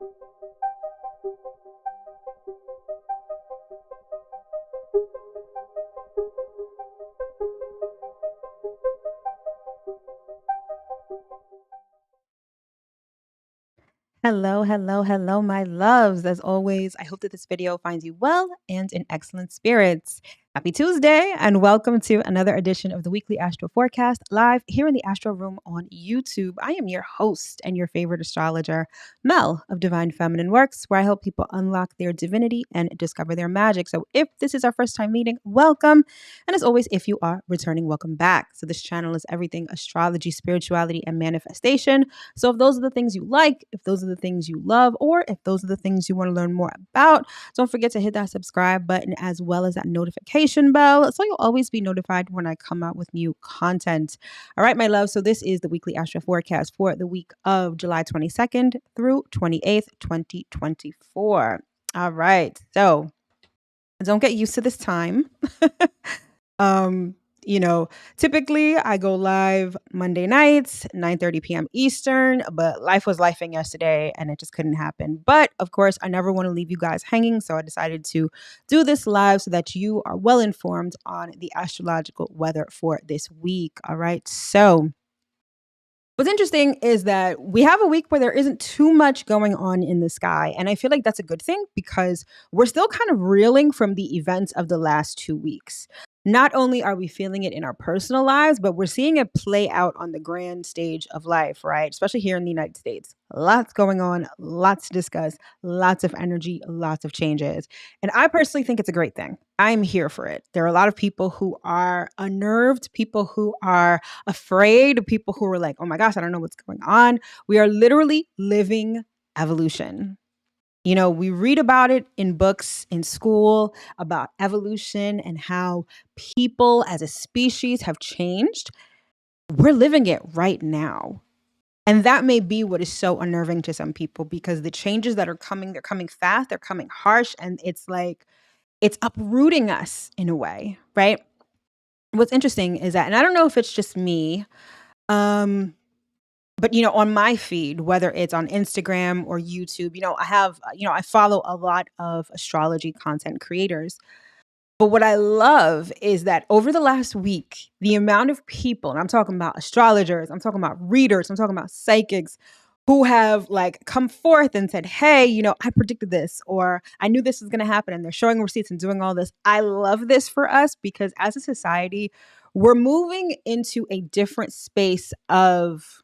Hello, hello, hello, my loves. As always, I hope that this video finds you well and in excellent spirits. Happy Tuesday, and welcome to another edition of the weekly Astro Forecast live here in the Astro Room on YouTube. I am your host and your favorite astrologer, Mel of Divine Feminine Works, where I help people unlock their divinity and discover their magic. So if this is our first time meeting, welcome. And as always, if you are returning, welcome back. So this channel is everything astrology, spirituality, and manifestation. So if those are the things you like, if those are the things you love, or if those are the things you want to learn more about, don't forget to hit that subscribe button as well as that notification bell so you'll always be notified when I come out with new content. All right, my love. So this is the weekly Astro forecast for the week of July 22nd through 28th, 2024. All right. So don't get used to this time. um Typically I go live Monday nights, 9:30 p.m. Eastern, but life was lifing yesterday and it just couldn't happen. But of course, I never want to leave you guys hanging, so I decided to do this live so that you are well informed on the astrological weather for this week. All right. So what's interesting is that we have a week where there isn't too much going on in the sky. And I feel like that's a good thing because we're still kind of reeling from the events of the last 2 weeks. Not only are we feeling it in our personal lives, but we're seeing it play out on the grand stage of life, right? Especially here in the United States. Lots going on, lots to discuss, lots of energy, lots of changes. And I personally think it's a great thing. I'm here for it. There are a lot of people who are unnerved, people who are afraid, people who are like, oh my gosh, I don't know what's going on. We are literally living evolution. We read about it in books in school about evolution and how people as a species have changed. We're living it right now. And that may be what is so unnerving to some people because the changes that are coming, they're coming fast, they're coming harsh, and it's like it's uprooting us in a way, right? What's interesting is that, and I don't know if it's just me, but on my feed, whether it's on Instagram or YouTube, I follow a lot of astrology content creators. But what I love is that over the last week, the amount of people, and I'm talking about astrologers, I'm talking about readers, I'm talking about psychics who have like come forth and said, hey, I predicted this, or I knew this was going to happen, and they're showing receipts and doing all this. I love this for us because as a society, we're moving into a different space of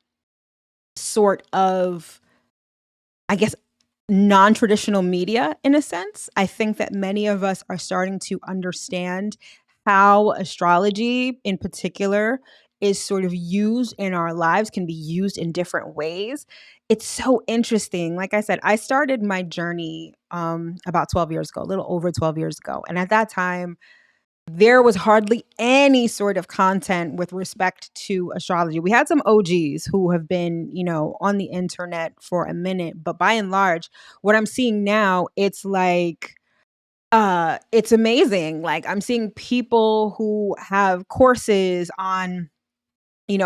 sort of, I guess, non-traditional media in a sense. I think that many of us are starting to understand how astrology in particular is sort of used in our lives, can be used in different ways. It's so interesting. Like I said, I started my journey about 12 years ago, a little over 12 years ago. And at that time, there was hardly any sort of content with respect to astrology. We had some OGs who have been, on the internet for a minute, but by and large, what I'm seeing now, it's like it's amazing. Like I'm seeing people who have courses on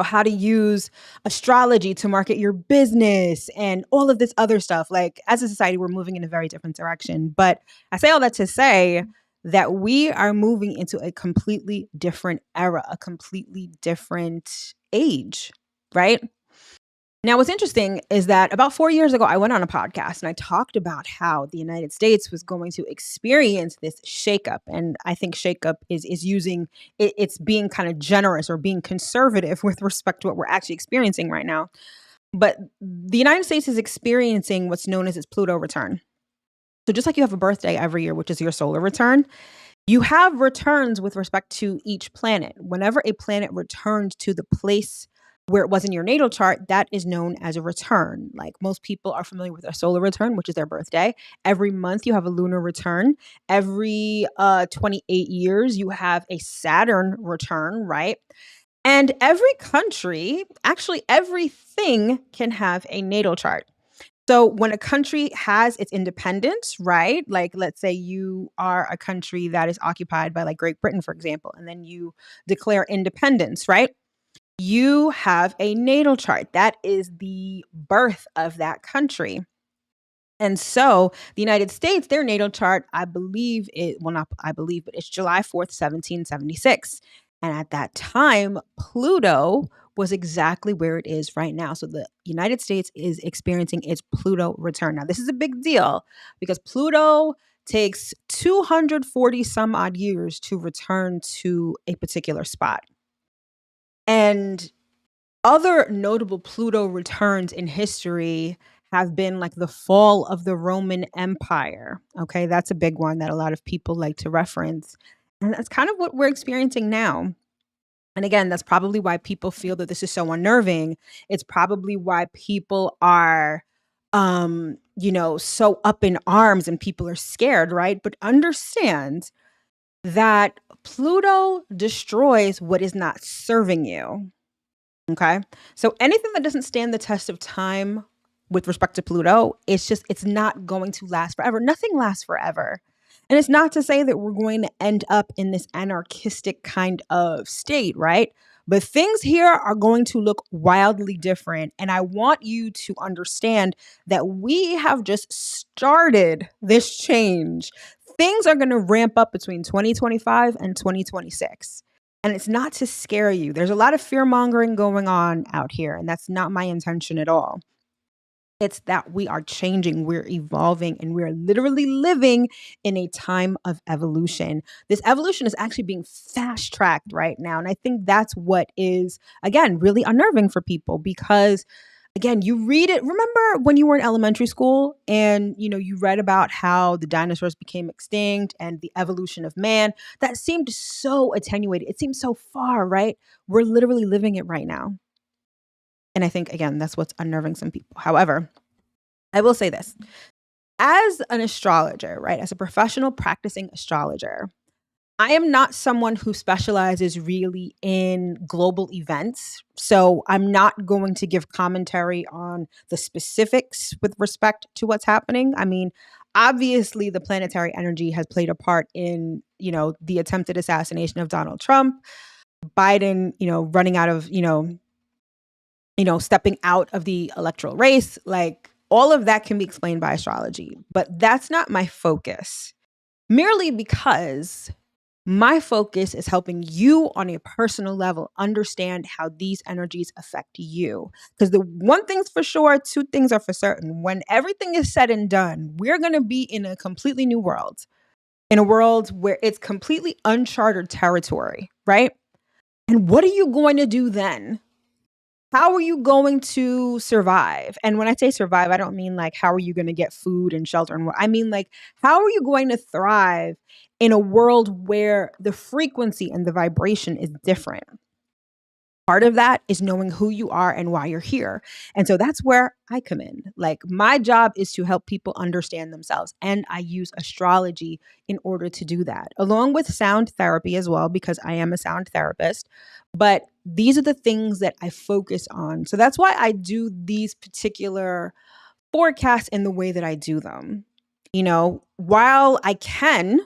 how to use astrology to market your business and all of this other stuff. Like as a society, we're moving in a very different direction. But I say all that to say that we are moving into a completely different era, a completely different age, right? Now, what's interesting is that about 4 years ago, I went on a podcast and I talked about how the United States was going to experience this shakeup. And I think shakeup is using it's being kind of generous or being conservative with respect to what we're actually experiencing right now. But the United States is experiencing what's known as its Pluto return. So just like you have a birthday every year, which is your solar return, you have returns with respect to each planet. Whenever a planet returns to the place where it was in your natal chart, that is known as a return. Like most people are familiar with their solar return, which is their birthday. Every month you have a lunar return. Every 28 years you have a Saturn return, right? And every country, actually everything can have a natal chart. So when a country has its independence, right? Like let's say you are a country that is occupied by like Great Britain, for example, and then you declare independence, right? You have a natal chart. That is the birth of that country. And so the United States, their natal chart, I believe it, well, not I believe, but it's July 4th, 1776. And at that time, Pluto was exactly where it is right now. So the United States is experiencing its Pluto return. Now, this is a big deal because Pluto takes 240 some odd years to return to a particular spot. And other notable Pluto returns in history have been like the fall of the Roman Empire. Okay, that's a big one that a lot of people like to reference. And that's kind of what we're experiencing now. And again, that's probably why people feel that this is so unnerving. It's probably why people are so up in arms and people are scared, right? But understand that Pluto destroys what is not serving you. Okay. So anything that doesn't stand the test of time with respect to Pluto, it's not going to last forever. Nothing lasts forever. And it's not to say that we're going to end up in this anarchistic kind of state, right? But things here are going to look wildly different. And I want you to understand that we have just started this change. Things are going to ramp up between 2025 and 2026. And it's not to scare you. There's a lot of fear mongering going on out here, and that's not my intention at all. It's that we are changing, we're evolving, and we're literally living in a time of evolution. This evolution is actually being fast tracked right now. And I think that's what is, again, really unnerving for people because again, you read it. Remember when you were in elementary school and you read about how the dinosaurs became extinct and the evolution of man? That seemed so attenuated. It seemed so far, right? We're literally living it right now. And I think again, that's what's unnerving some people. However, I will say this. As an astrologer, right? As a professional practicing astrologer, I am not someone who specializes really in global events. So I'm not going to give commentary on the specifics with respect to what's happening. I mean, obviously the planetary energy has played a part in, the attempted assassination of Donald Trump, Biden, running out of, stepping out of the electoral race. Like all of that can be explained by astrology, but that's not my focus. Merely because my focus is helping you on a personal level understand how these energies affect you. Because the one thing's for sure, two things are for certain. When everything is said and done, we're going to be in a completely new world, in a world where it's completely uncharted territory, right? And what are you going to do then? How are you going to survive? And when I say survive, I don't mean like how are you going to get food and shelter and what I mean like how are you going to thrive in a world where the frequency and the vibration is different? Part of that is knowing who you are and why you're here. And so that's where I come in. Like my job is to help people understand themselves. And I use astrology in order to do that, along with sound therapy as well, because I am a sound therapist. But these are the things that I focus on. So that's why I do these particular forecasts in the way that I do them. While I can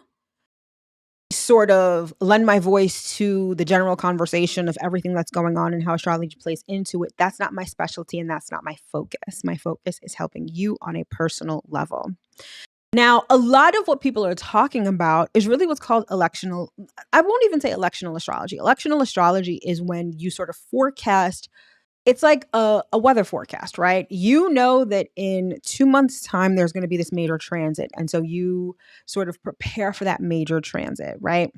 sort of lend my voice to the general conversation of everything that's going on and how astrology plays into it, that's not my specialty and that's not my focus. My focus is helping you on a personal level. Now, a lot of what people are talking about is really what's called electional. I won't even say electional astrology. Electional astrology is when you sort of forecast. It's like a weather forecast, right? You know that in 2 months' time, there's going to be this major transit. And so you sort of prepare for that major transit, right?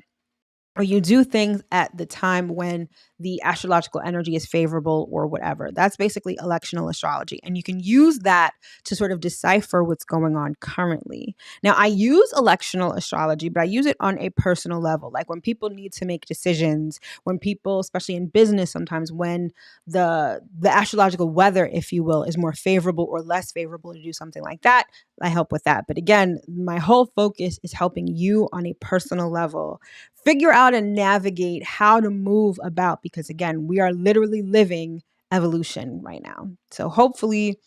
Or you do things at the time when the astrological energy is favorable or whatever. That's basically electional astrology. And you can use that to sort of decipher what's going on currently. Now, I use electional astrology, but I use it on a personal level. Like when people need to make decisions, when people, especially in business, sometimes when the astrological weather, if you will, is more favorable or less favorable to do something like that, I help with that. But again, my whole focus is helping you on a personal level figure out and navigate how to move about because again, we are literally living evolution right now. So hopefully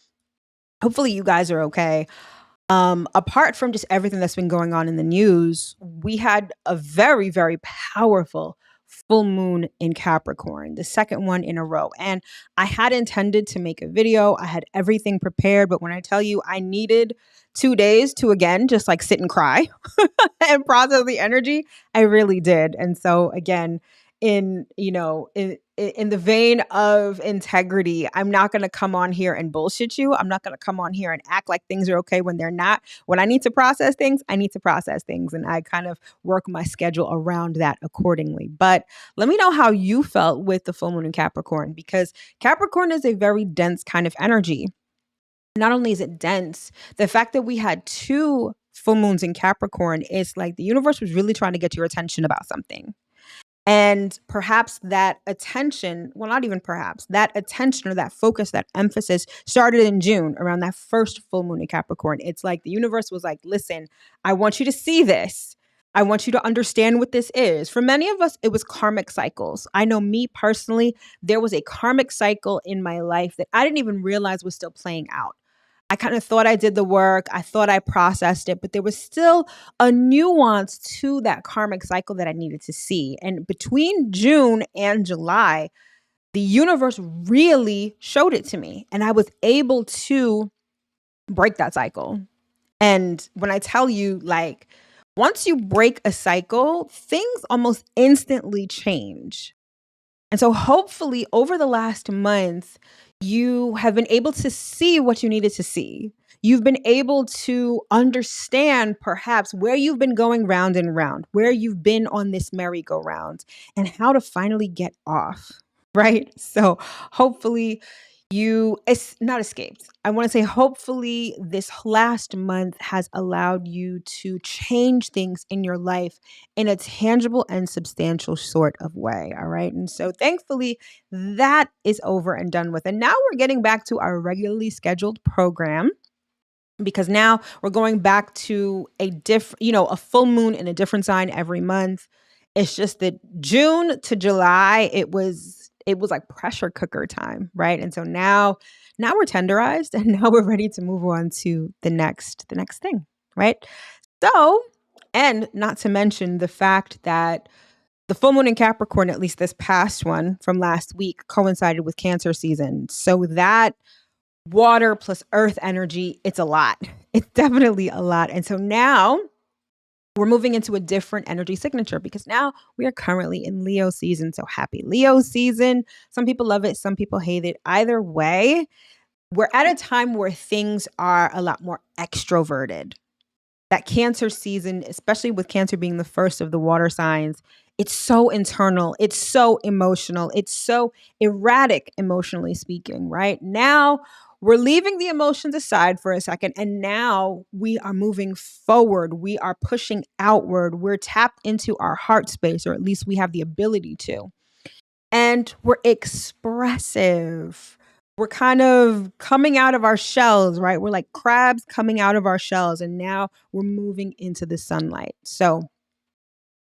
you guys are okay. Apart from just everything that's been going on in the news, we had a very, very powerful full moon in Capricorn, the second one in a row. And I had intended to make a video. I had everything prepared, but when I tell you I needed 2 days to again just like sit and cry and process the energy, I really did. And so again, in the vein of integrity, I'm not going to come on here and bullshit you. I'm not going to come on here and act like things are okay when they're not. When I need to process things, I need to process things, and I kind of work my schedule around that accordingly. But let me know how you felt with the full moon in Capricorn, because Capricorn is a very dense kind of energy. Not only is it dense, the fact that we had two full moons in Capricorn is like the universe was really trying to get your attention about something. And perhaps that attention, well, not even perhaps, that attention or that focus, that emphasis started in June around that first full moon in Capricorn. It's like the universe was like, listen, I want you to see this. I want you to understand what this is. For many of us, it was karmic cycles. I know me personally, there was a karmic cycle in my life that I didn't even realize was still playing out. I kind of thought I did the work. I thought I processed it, but there was still a nuance to that karmic cycle that I needed to see. And between June and July, the universe really showed it to me, and I was able to break that cycle. And when I tell you, like, once you break a cycle, things almost instantly change. And so hopefully over the last month, you have been able to see what you needed to see. You've been able to understand perhaps where you've been going round and round, where you've been on this merry-go-round, and how to finally get off, right? So hopefully it's not escaped. I want to say hopefully this last month has allowed you to change things in your life in a tangible and substantial sort of way. All right. And so thankfully that is over and done with. And now we're getting back to our regularly scheduled program, because now we're going back to a full moon in a different sign every month. It's just that June to July, it was like pressure cooker time, right? And so now we're tenderized, and now we're ready to move on to the next thing, right? So, and not to mention the fact that the full moon in Capricorn, at least this past one from last week, coincided with Cancer season. So that water plus earth energy, it's a lot. It's definitely a lot. And so now we're moving into a different energy signature, because now we are currently in Leo season. So happy Leo season. Some people love it. Some people hate it. Either way, we're at a time where things are a lot more extroverted. That Cancer season, especially with Cancer being the first of the water signs, it's so internal. It's so emotional. It's so erratic, emotionally speaking, right? Now we're leaving the emotions aside for a second, and now we are moving forward. We are pushing outward. We're tapped into our heart space, or at least we have the ability to. And we're expressive. We're kind of coming out of our shells, right? We're like crabs coming out of our shells, and now we're moving into the sunlight. So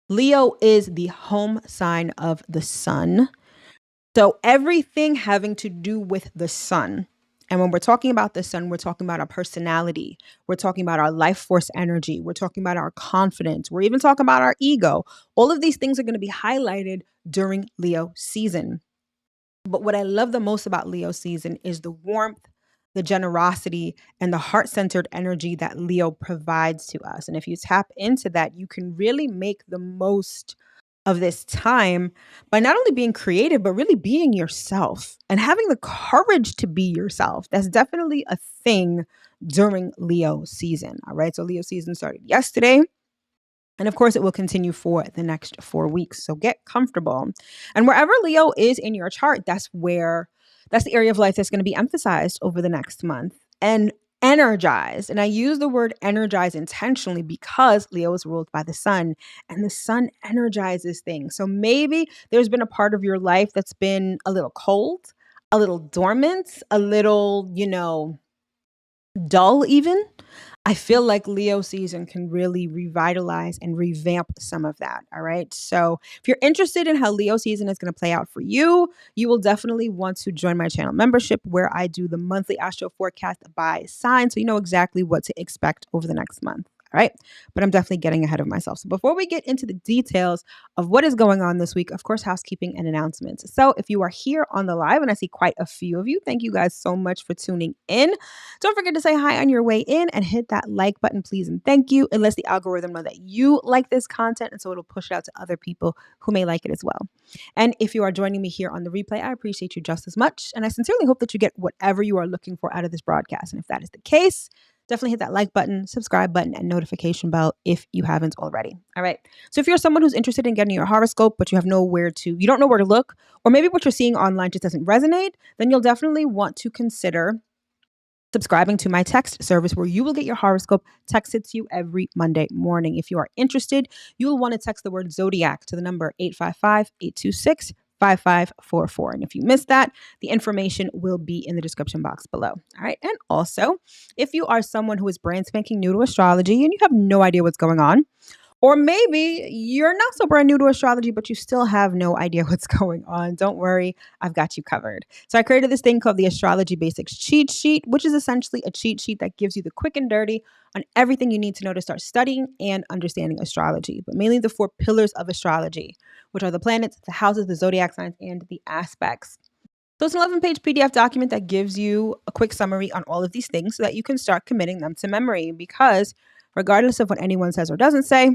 Leo is the home sign of the sun. So everything having to do with the sun. And when we're talking about the sun, we're talking about our personality. We're talking about our life force energy. We're talking about our confidence. We're even talking about our ego. All of these things are going to be highlighted during Leo season. But what I love the most about Leo season is the warmth, the generosity, and the heart-centered energy that Leo provides to us. And if you tap into that, you can really make the most of this time by not only being creative, but really being yourself and having the courage to be yourself. That's definitely a thing during Leo season. All right. So Leo season started yesterday. And of course, it will continue for the next 4 weeks. So get comfortable. And wherever Leo is in your chart, that's the area of life that's going to be emphasized over the next month. And energized. And I use the word energize intentionally because Leo is ruled by the sun, and the sun energizes things. So maybe there's been a part of your life that's been a little cold, a little dormant, a little, dull even. I feel like Leo season can really revitalize and revamp some of that. All right. So if you're interested in how Leo season is going to play out for you, you will definitely want to join my channel membership, where I do the monthly astro forecast by sign. So you know exactly what to expect over the next month. All right. But I'm definitely getting ahead of myself. So before we get into the details of what is going on this week, of course, housekeeping and announcements. So if you are here on the live, and I see quite a few of you, thank you guys so much for tuning in. Don't forget to say hi on your way in and hit that like button, please. And thank you. It lets the algorithm know that you like this content. And so it'll push it out to other people who may like it as well. And if you are joining me here on the replay, I appreciate you just as much. And I sincerely hope that you get whatever you are looking for out of this broadcast. And if that is the case, definitely hit that like button, subscribe button, and notification bell if you haven't already. All right. So if you're someone who's interested in getting your horoscope, but you don't know where to look, or maybe what you're seeing online just doesn't resonate, then you'll definitely want to consider subscribing to my text service where you will get your horoscope texted to you every Monday morning. If you are interested, you will want to text the word zodiac to the number 855-826-5544. And if you missed that, the information will be in the description box below. All right. And also, if you are someone who is brand spanking new to astrology and you have no idea what's going on, or maybe you're not so brand new to astrology, but you still have no idea what's going on, don't worry, I've got you covered. So I created this thing called the Astrology Basics Cheat Sheet, which is essentially a cheat sheet that gives you the quick and dirty on everything you need to know to start studying and understanding astrology, but mainly the 4 pillars of astrology, which are the planets, the houses, the zodiac signs, and the aspects. So it's an 11-page PDF document that gives you a quick summary on all of these things so that you can start committing them to memory, because regardless of what anyone says or doesn't say,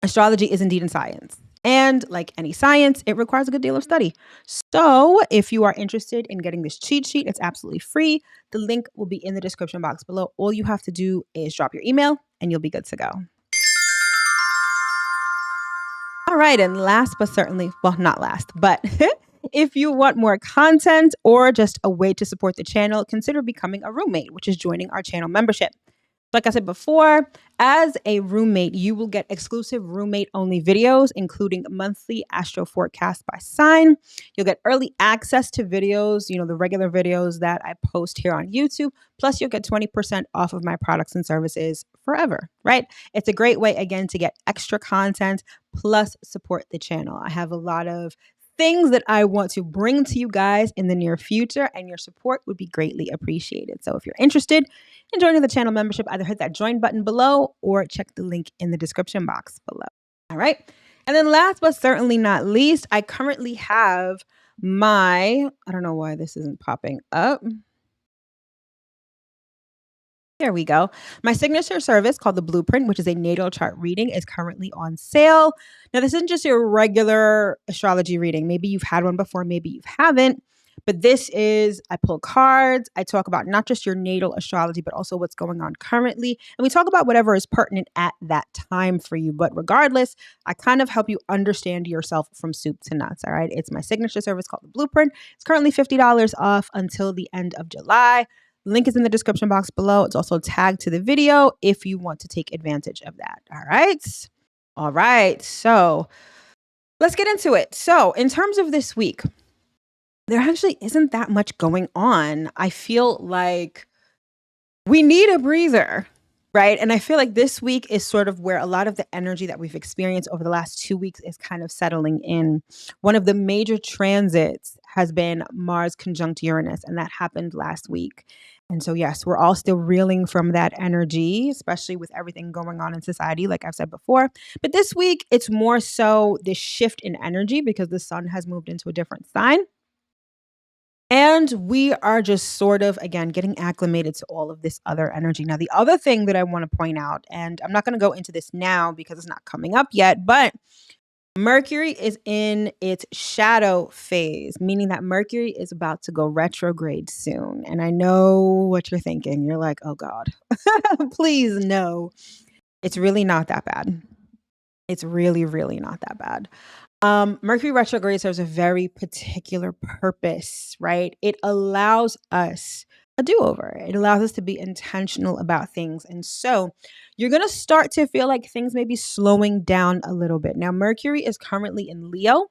astrology is indeed a science. And like any science, it requires a good deal of study. So if you are interested in getting this cheat sheet, it's absolutely free. The link will be in the description box below. All you have to do is drop your email and you'll be good to go. All right. And last but certainly, well, not last, but if you want more content or just a way to support the channel, consider becoming a roommate, which is joining our channel membership. Like I said before, as a roommate, you will get exclusive roommate-only videos, including monthly astro forecasts by sign. You'll get early access to videos, the regular videos that I post here on YouTube. Plus, you'll get 20% off of my products and services forever, right? It's a great way, again, to get extra content, plus support the channel. I have a lot of things that I want to bring to you guys in the near future, and your support would be greatly appreciated. So if you're interested in joining the channel membership, either hit that join button below or check the link in the description box below. All right. And then last but certainly not least, I currently have I don't know why this isn't popping up. There we go. My signature service called the Blueprint, which is a natal chart reading, is currently on sale. Now, this isn't just your regular astrology reading. Maybe you've had one before, maybe you haven't. But this is, I pull cards. I talk about not just your natal astrology, but also what's going on currently. And we talk about whatever is pertinent at that time for you. But regardless, I kind of help you understand yourself from soup to nuts. All right. It's my signature service called the Blueprint. It's currently $50 off until the end of July. Link is in the description box below. It's also tagged to the video if you want to take advantage of that. All right. All right. So let's get into it. So in terms of this week, there actually isn't that much going on. I feel like we need a breather, right? And I feel like this week is sort of where a lot of the energy that we've experienced over the last 2 weeks is kind of settling in. One of the major transits has been Mars conjunct Uranus, and that happened last week. And so, yes, we're all still reeling from that energy, especially with everything going on in society, like I've said before. But this week, it's more so this shift in energy because the sun has moved into a different sign. And we are just sort of, again, getting acclimated to all of this other energy. Now, the other thing that I want to point out, and I'm not going to go into this now because it's not coming up yet, but Mercury is in its shadow phase, meaning that Mercury is about to go retrograde soon. And I know what you're thinking. You're like, oh God, please no. It's really not that bad. It's really, really not that bad. Mercury retrograde serves a very particular purpose, right? It allows us a do-over. It allows us to be intentional about things. And so you're going to start to feel like things may be slowing down a little bit. Now, Mercury is currently in Leo,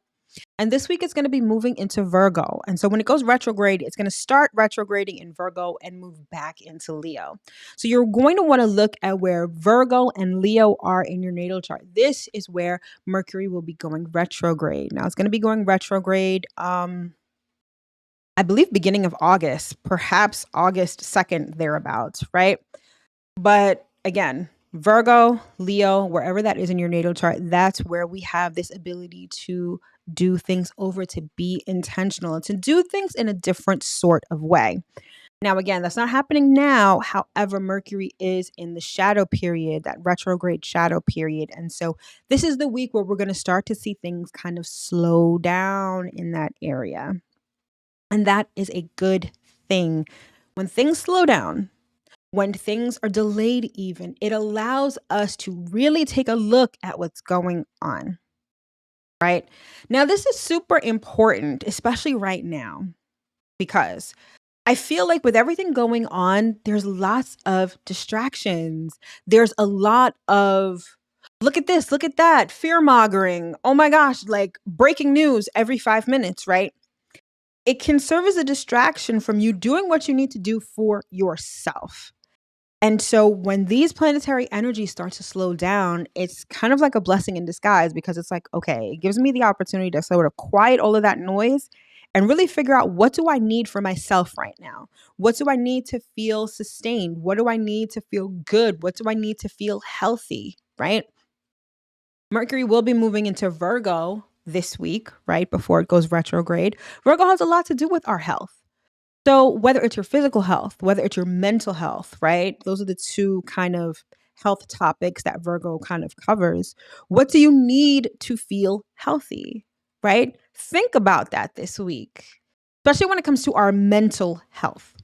and this week it's going to be moving into Virgo. And so when it goes retrograde, it's going to start retrograding in Virgo and move back into Leo. So you're going to want to look at where Virgo and Leo are in your natal chart. This is where Mercury will be going retrograde. Now, it's going to be going retrograde, I believe beginning of August, perhaps August 2nd, thereabouts, right? But again, Virgo, Leo, wherever that is in your natal chart, that's where we have this ability to do things over, to be intentional, to do things in a different sort of way. Now, again, that's not happening now. However, Mercury is in the shadow period, that retrograde shadow period. And so this is the week where we're going to start to see things kind of slow down in that area. And that is a good thing. When things slow down, when things are delayed, even, it allows us to really take a look at what's going on. Right now, this is super important, especially right now, because I feel like with everything going on, there's lots of distractions. There's a lot of look at this, look at that, fear mongering. Oh my gosh, like breaking news every 5 minutes, right? It can serve as a distraction from you doing what you need to do for yourself. And so when these planetary energies start to slow down, it's kind of like a blessing in disguise, because it's like, okay, it gives me the opportunity to sort of quiet all of that noise and really figure out, what do I need for myself right now? What do I need to feel sustained? What do I need to feel good? What do I need to feel healthy, right? Mercury will be moving into Virgo this week, right before it goes retrograde. Virgo has a lot to do with our health. So whether it's your physical health, whether it's your mental health, right? Those are the two kind of health topics that Virgo kind of covers. What do you need to feel healthy, right? Think about that this week, especially when it comes to our mental health.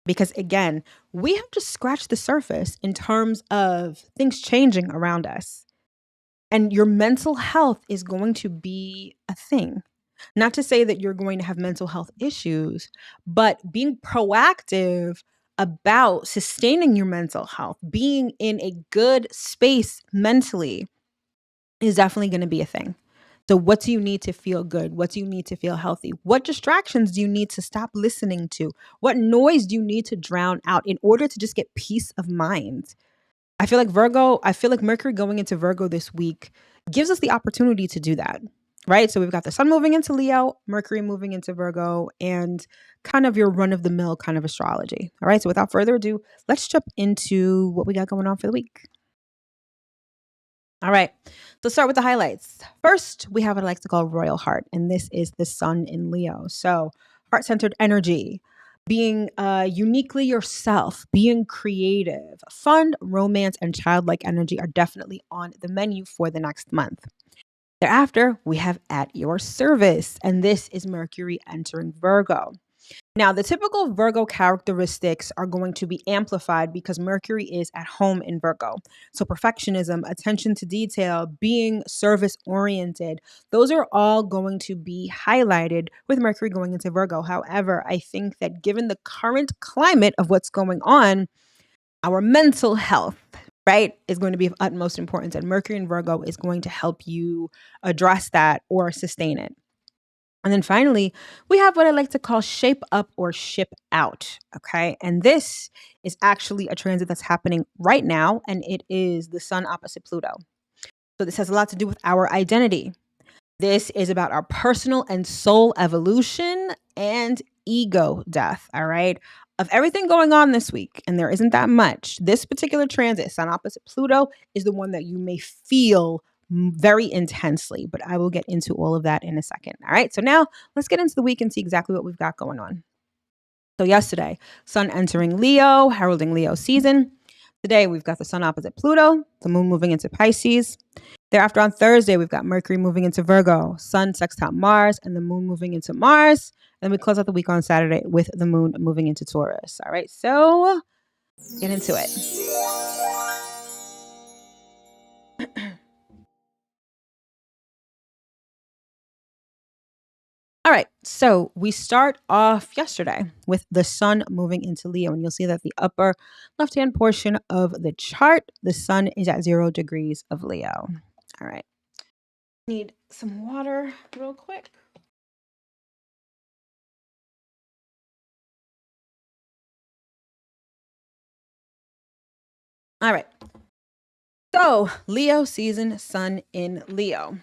Because again, we have to scratch the surface in terms of things changing around us. And your mental health is going to be a thing. Not to say that you're going to have mental health issues, but being proactive about sustaining your mental health, being in a good space mentally, is definitely going to be a thing. So, what do you need to feel good? What do you need to feel healthy? What distractions do you need to stop listening to? What noise do you need to drown out in order to just get peace of mind? I feel like Mercury going into Virgo this week gives us the opportunity to do that, right? So we've got the sun moving into Leo, Mercury moving into Virgo, and kind of your run of the mill kind of astrology. All right. So without further ado, let's jump into what we got going on for the week. All right. So start with the highlights. First, we have what I like to call royal heart, and this is the sun in Leo. So heart-centered energy, being uniquely yourself, being creative, fun, romance, and childlike energy are definitely on the menu for the next month. Thereafter, we have at your service, and this is Mercury entering Virgo. Now, the typical Virgo characteristics are going to be amplified because Mercury is at home in Virgo. So, perfectionism, attention to detail, being service oriented, those are all going to be highlighted with Mercury going into Virgo. However, I think that given the current climate of what's going on, our mental health, right, is going to be of utmost importance. And Mercury in Virgo is going to help you address that or sustain it. And then finally, we have what I like to call shape up or ship out. Okay. And this is actually a transit that's happening right now, and it is the sun opposite Pluto. So this has a lot to do with our identity. This is about our personal and soul evolution and ego death. All right. Of everything going on this week, and there isn't that much, this particular transit, sun opposite Pluto, is the one that you may feel very intensely, but I will get into all of that in a second. All right. So now let's get into the week and see exactly what we've got going on. So yesterday, sun entering Leo, heralding Leo season. Today, we've got the sun opposite Pluto, the moon moving into Pisces. Thereafter, on Thursday, we've got Mercury moving into Virgo, sun sextile Mars, and the moon moving into Mars. And then we close out the week on Saturday with the moon moving into Taurus. All right, so get into it. All right, so we start off yesterday with the sun moving into Leo, and you'll see that the upper left-hand portion of the chart, the sun is at 0 degrees of Leo. All right, need some water real quick. All right, so Leo season, sun in Leo.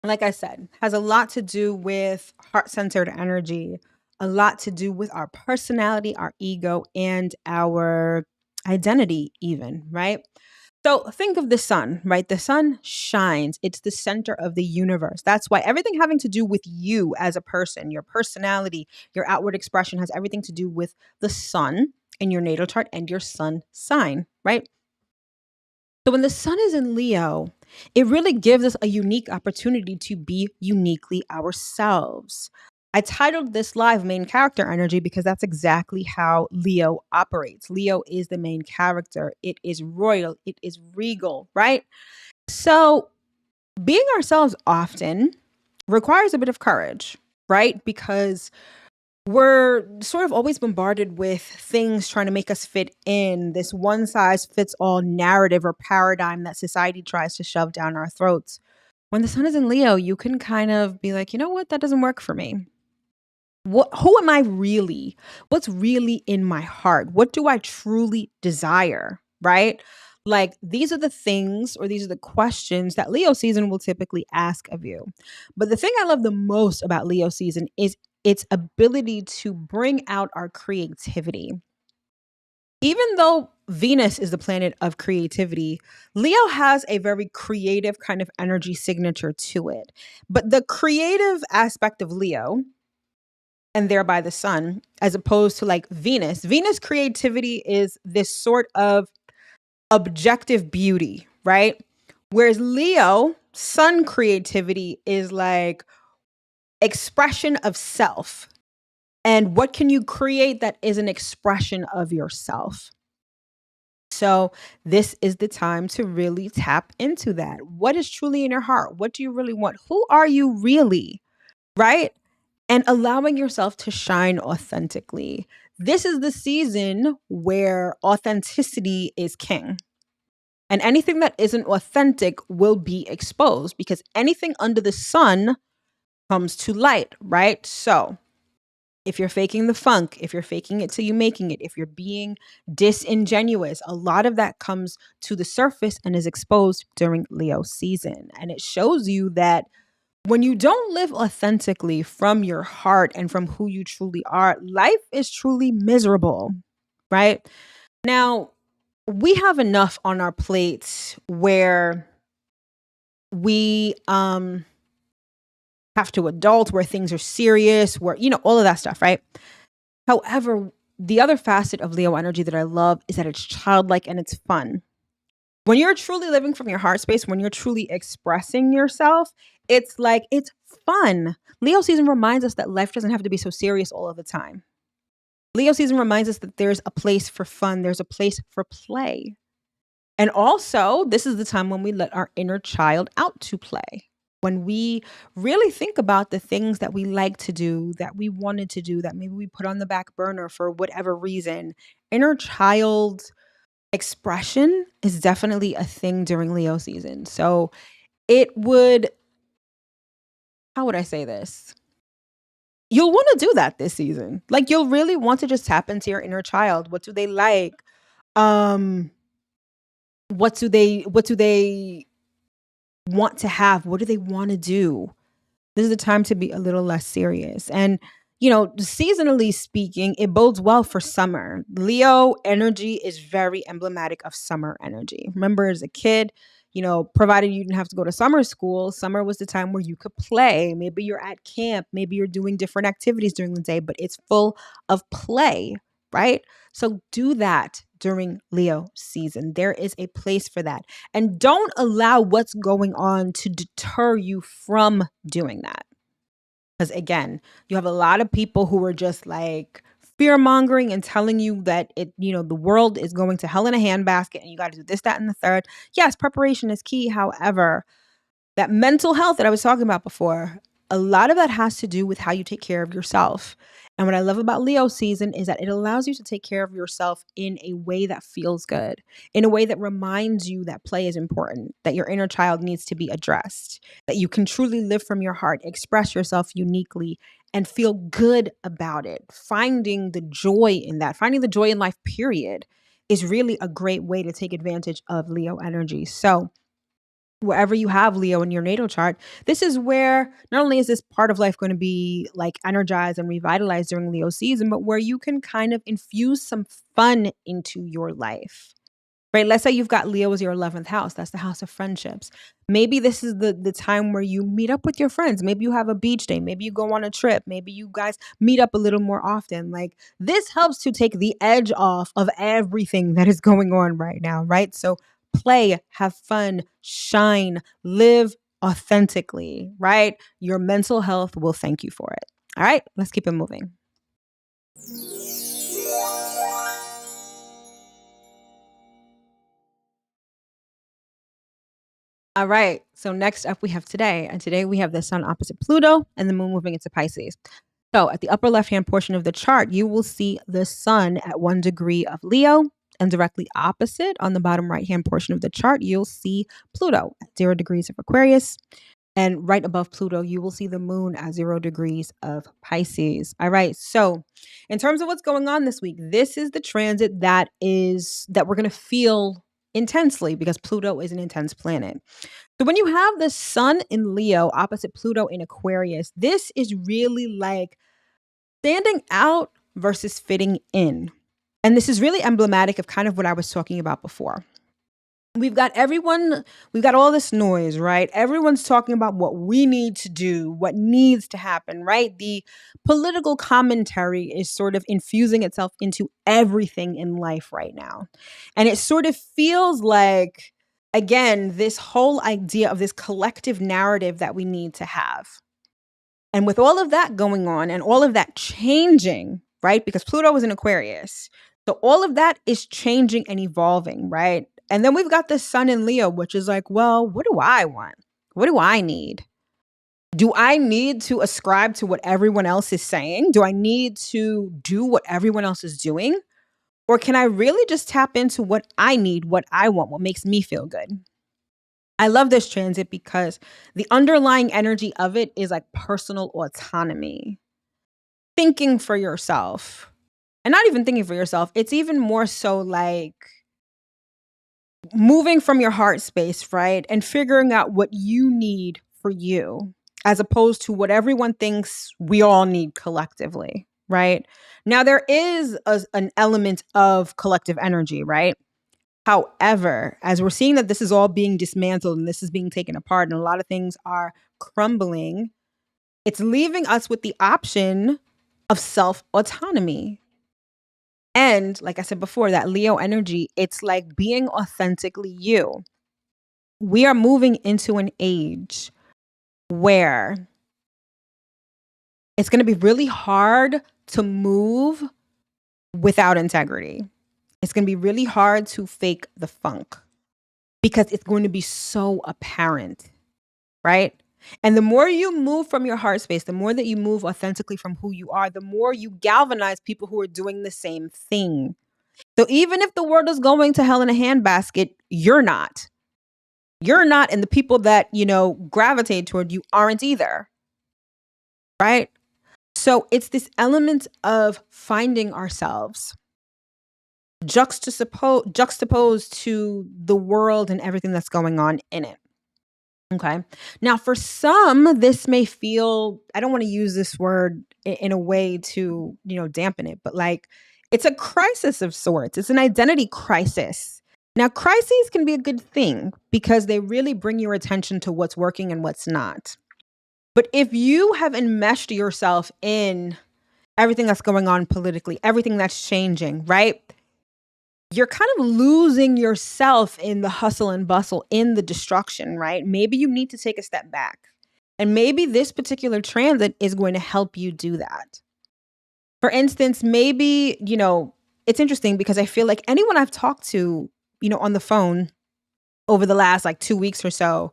Like I said, has a lot to do with heart-centered energy, a lot to do with our personality, our ego, and our identity, even, right? So think of the sun, right? The sun shines. It's the center of the universe. That's why everything having to do with you as a person, your personality, your outward expression has everything to do with the sun in your natal chart and your sun sign, right? So when the sun is in Leo, it really gives us a unique opportunity to be uniquely ourselves. I titled this live main character energy because that's exactly how Leo operates. Leo is the main character. It is royal, it is regal, right? So being ourselves often requires a bit of courage, right? Because we're sort of always bombarded with things trying to make us fit in this one size fits all narrative or paradigm that society tries to shove down our throats. When the sun is in Leo, you can kind of be like, you know what, that doesn't work for me. Who am I really? What's really in my heart? What do I truly desire? Right? Like these are the things or these are the questions that Leo season will typically ask of you. But the thing I love the most about Leo season is its ability to bring out our creativity. Even though Venus is the planet of creativity, Leo has a very creative kind of energy signature to it. But the creative aspect of Leo and thereby the sun, as opposed to like Venus. Venus creativity is this sort of objective beauty, right? Whereas Leo, sun creativity is like expression of self. And what can you create that is an expression of yourself? So, this is the time to really tap into that. What is truly in your heart? What do you really want? Who are you really? Right? And allowing yourself to shine authentically. This is the season where authenticity is king. And anything that isn't authentic will be exposed because anything under the sun comes to light, right? So, if you're faking the funk, if you're faking it till you making it, if you're being disingenuous, a lot of that comes to the surface and is exposed during Leo season. And it shows you that when you don't live authentically from your heart and from who you truly are, life is truly miserable, right? Now, we have enough on our plates where we have to adult, where things are serious, where, all of that stuff, right? However, the other facet of Leo energy that I love is that it's childlike and it's fun. When you're truly living from your heart space, when you're truly expressing yourself, it's like it's fun. Leo season reminds us that life doesn't have to be so serious all of the time. Leo season reminds us that there's a place for fun, there's a place for play. And also, this is the time when we let our inner child out to play. When we really think about the things that we like to do, that we wanted to do, that maybe we put on the back burner for whatever reason, inner child expression is definitely a thing during Leo season. So it would, how would I say this? You'll want to do that this season. Like you'll really want to just tap into your inner child. What do they like? Um, what do they want to have? What do they want to do? This is the time to be a little less serious. And, seasonally speaking, it bodes well for summer. Leo energy is very emblematic of summer energy. Remember, as a kid, provided you didn't have to go to summer school, summer was the time where you could play. Maybe you're at camp, maybe you're doing different activities during the day, but it's full of play, right? So do that during Leo season. There is a place for that. And don't allow what's going on to deter you from doing that. Because again, you have a lot of people who are just like fear mongering and telling you that the world is going to hell in a handbasket and you got to do this, that, and the third. Yes, preparation is key. However, that mental health that I was talking about before, a lot of that has to do with how you take care of yourself. And what I love about Leo season is that it allows you to take care of yourself in a way that feels good, in a way that reminds you that play is important, that your inner child needs to be addressed, that you can truly live from your heart, express yourself uniquely, and feel good about it. Finding the joy in that, finding the joy in life, period, is really a great way to take advantage of Leo energy. So, wherever you have Leo in your natal chart, this is where not only is this part of life going to be like energized and revitalized during Leo season, but where you can kind of infuse some fun into your life. Right? Let's say you've got Leo as your 11th house. That's the house of friendships. Maybe this is the time where you meet up with your friends. Maybe you have a beach day. Maybe you go on a trip. Maybe you guys meet up a little more often. Like this helps to take the edge off of everything that is going on right now, right? So play, have fun, shine, live authentically, right? Your mental health will thank you for it. All right, let's keep it moving. All right. So next up we have today. And today we have the sun opposite Pluto and the moon moving into Pisces. So at the upper left-hand portion of the chart, you will see the sun at 1 degree of Leo. And directly opposite on the bottom right-hand portion of the chart, you'll see Pluto at 0 degrees of Aquarius. And right above Pluto, you will see the moon at 0 degrees of Pisces. All right. So in terms of what's going on this week, this is the transit that we're going to feel intensely because Pluto is an intense planet. So when you have the sun in Leo opposite Pluto in Aquarius, this is really like standing out versus fitting in. And this is really emblematic of kind of what I was talking about before. We've got all this noise, right? Everyone's talking about what we need to do, what needs to happen, right? The political commentary is sort of infusing itself into everything in life right now. And it sort of feels like, again, this whole idea of this collective narrative that we need to have. And with all of that going on and all of that changing, right? Because Pluto is in Aquarius. So all of that is changing and evolving, right? And then we've got the sun in Leo, which is like, well, what do I want? What do I need? Do I need to ascribe to what everyone else is saying? Do I need to do what everyone else is doing? Or can I really just tap into what I need, what I want, what makes me feel good? I love this transit because the underlying energy of it is like personal autonomy, thinking for yourself. And not even thinking for yourself, it's even more so like moving from your heart space, right? And figuring out what you need for you, as opposed to what everyone thinks we all need collectively, right? Now, there is an element of collective energy, right? However, as we're seeing that this is all being dismantled and this is being taken apart and a lot of things are crumbling, it's leaving us with the option of self-autonomy. And like I said before, that Leo energy, it's like being authentically you. We are moving into an age where it's going to be really hard to move without integrity. It's going to be really hard to fake the funk because it's going to be so apparent, right? And the more you move from your heart space, the more that you move authentically from who you are, the more you galvanize people who are doing the same thing. So even if the world is going to hell in a handbasket, you're not. You're not, and the people that, gravitate toward you aren't either. Right? So it's this element of finding ourselves juxtaposed to the world and everything that's going on in it. Okay. Now, for some, this may feel, I don't want to use this word in a way to, dampen it, but like it's a crisis of sorts. It's an identity crisis. Now, crises can be a good thing because they really bring your attention to what's working and what's not. But if you have enmeshed yourself in everything that's going on politically, everything that's changing, right? You're kind of losing yourself in the hustle and bustle, in the destruction, right? Maybe you need to take a step back. And maybe this particular transit is going to help you do that. For instance, maybe, it's interesting because I feel like anyone I've talked to, on the phone over the last 2 weeks or so,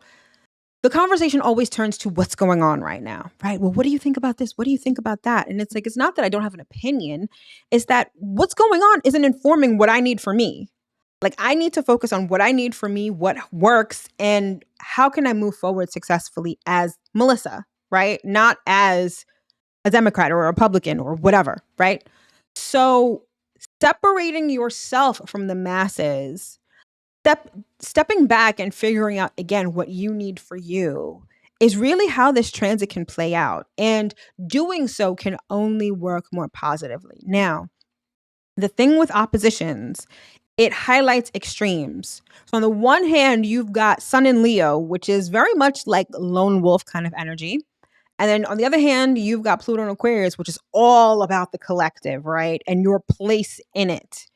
the conversation always turns to what's going on right now, right? Well, what do you think about this? What do you think about that? And it's like, it's not that I don't have an opinion. It's that what's going on isn't informing what I need for me. Like I need to focus on what I need for me, what works, and how can I move forward successfully as Melissa, right? Not as a Democrat or a Republican or whatever, right? So separating yourself from the masses Step Stepping back and figuring out again what you need for you is really how this transit can play out. And doing so can only work more positively. Now, the thing with oppositions, it highlights extremes. So on the one hand, you've got Sun in Leo, which is very much like lone wolf kind of energy. And then on the other hand, you've got Pluto in Aquarius, which is all about the collective, right? And your place in it.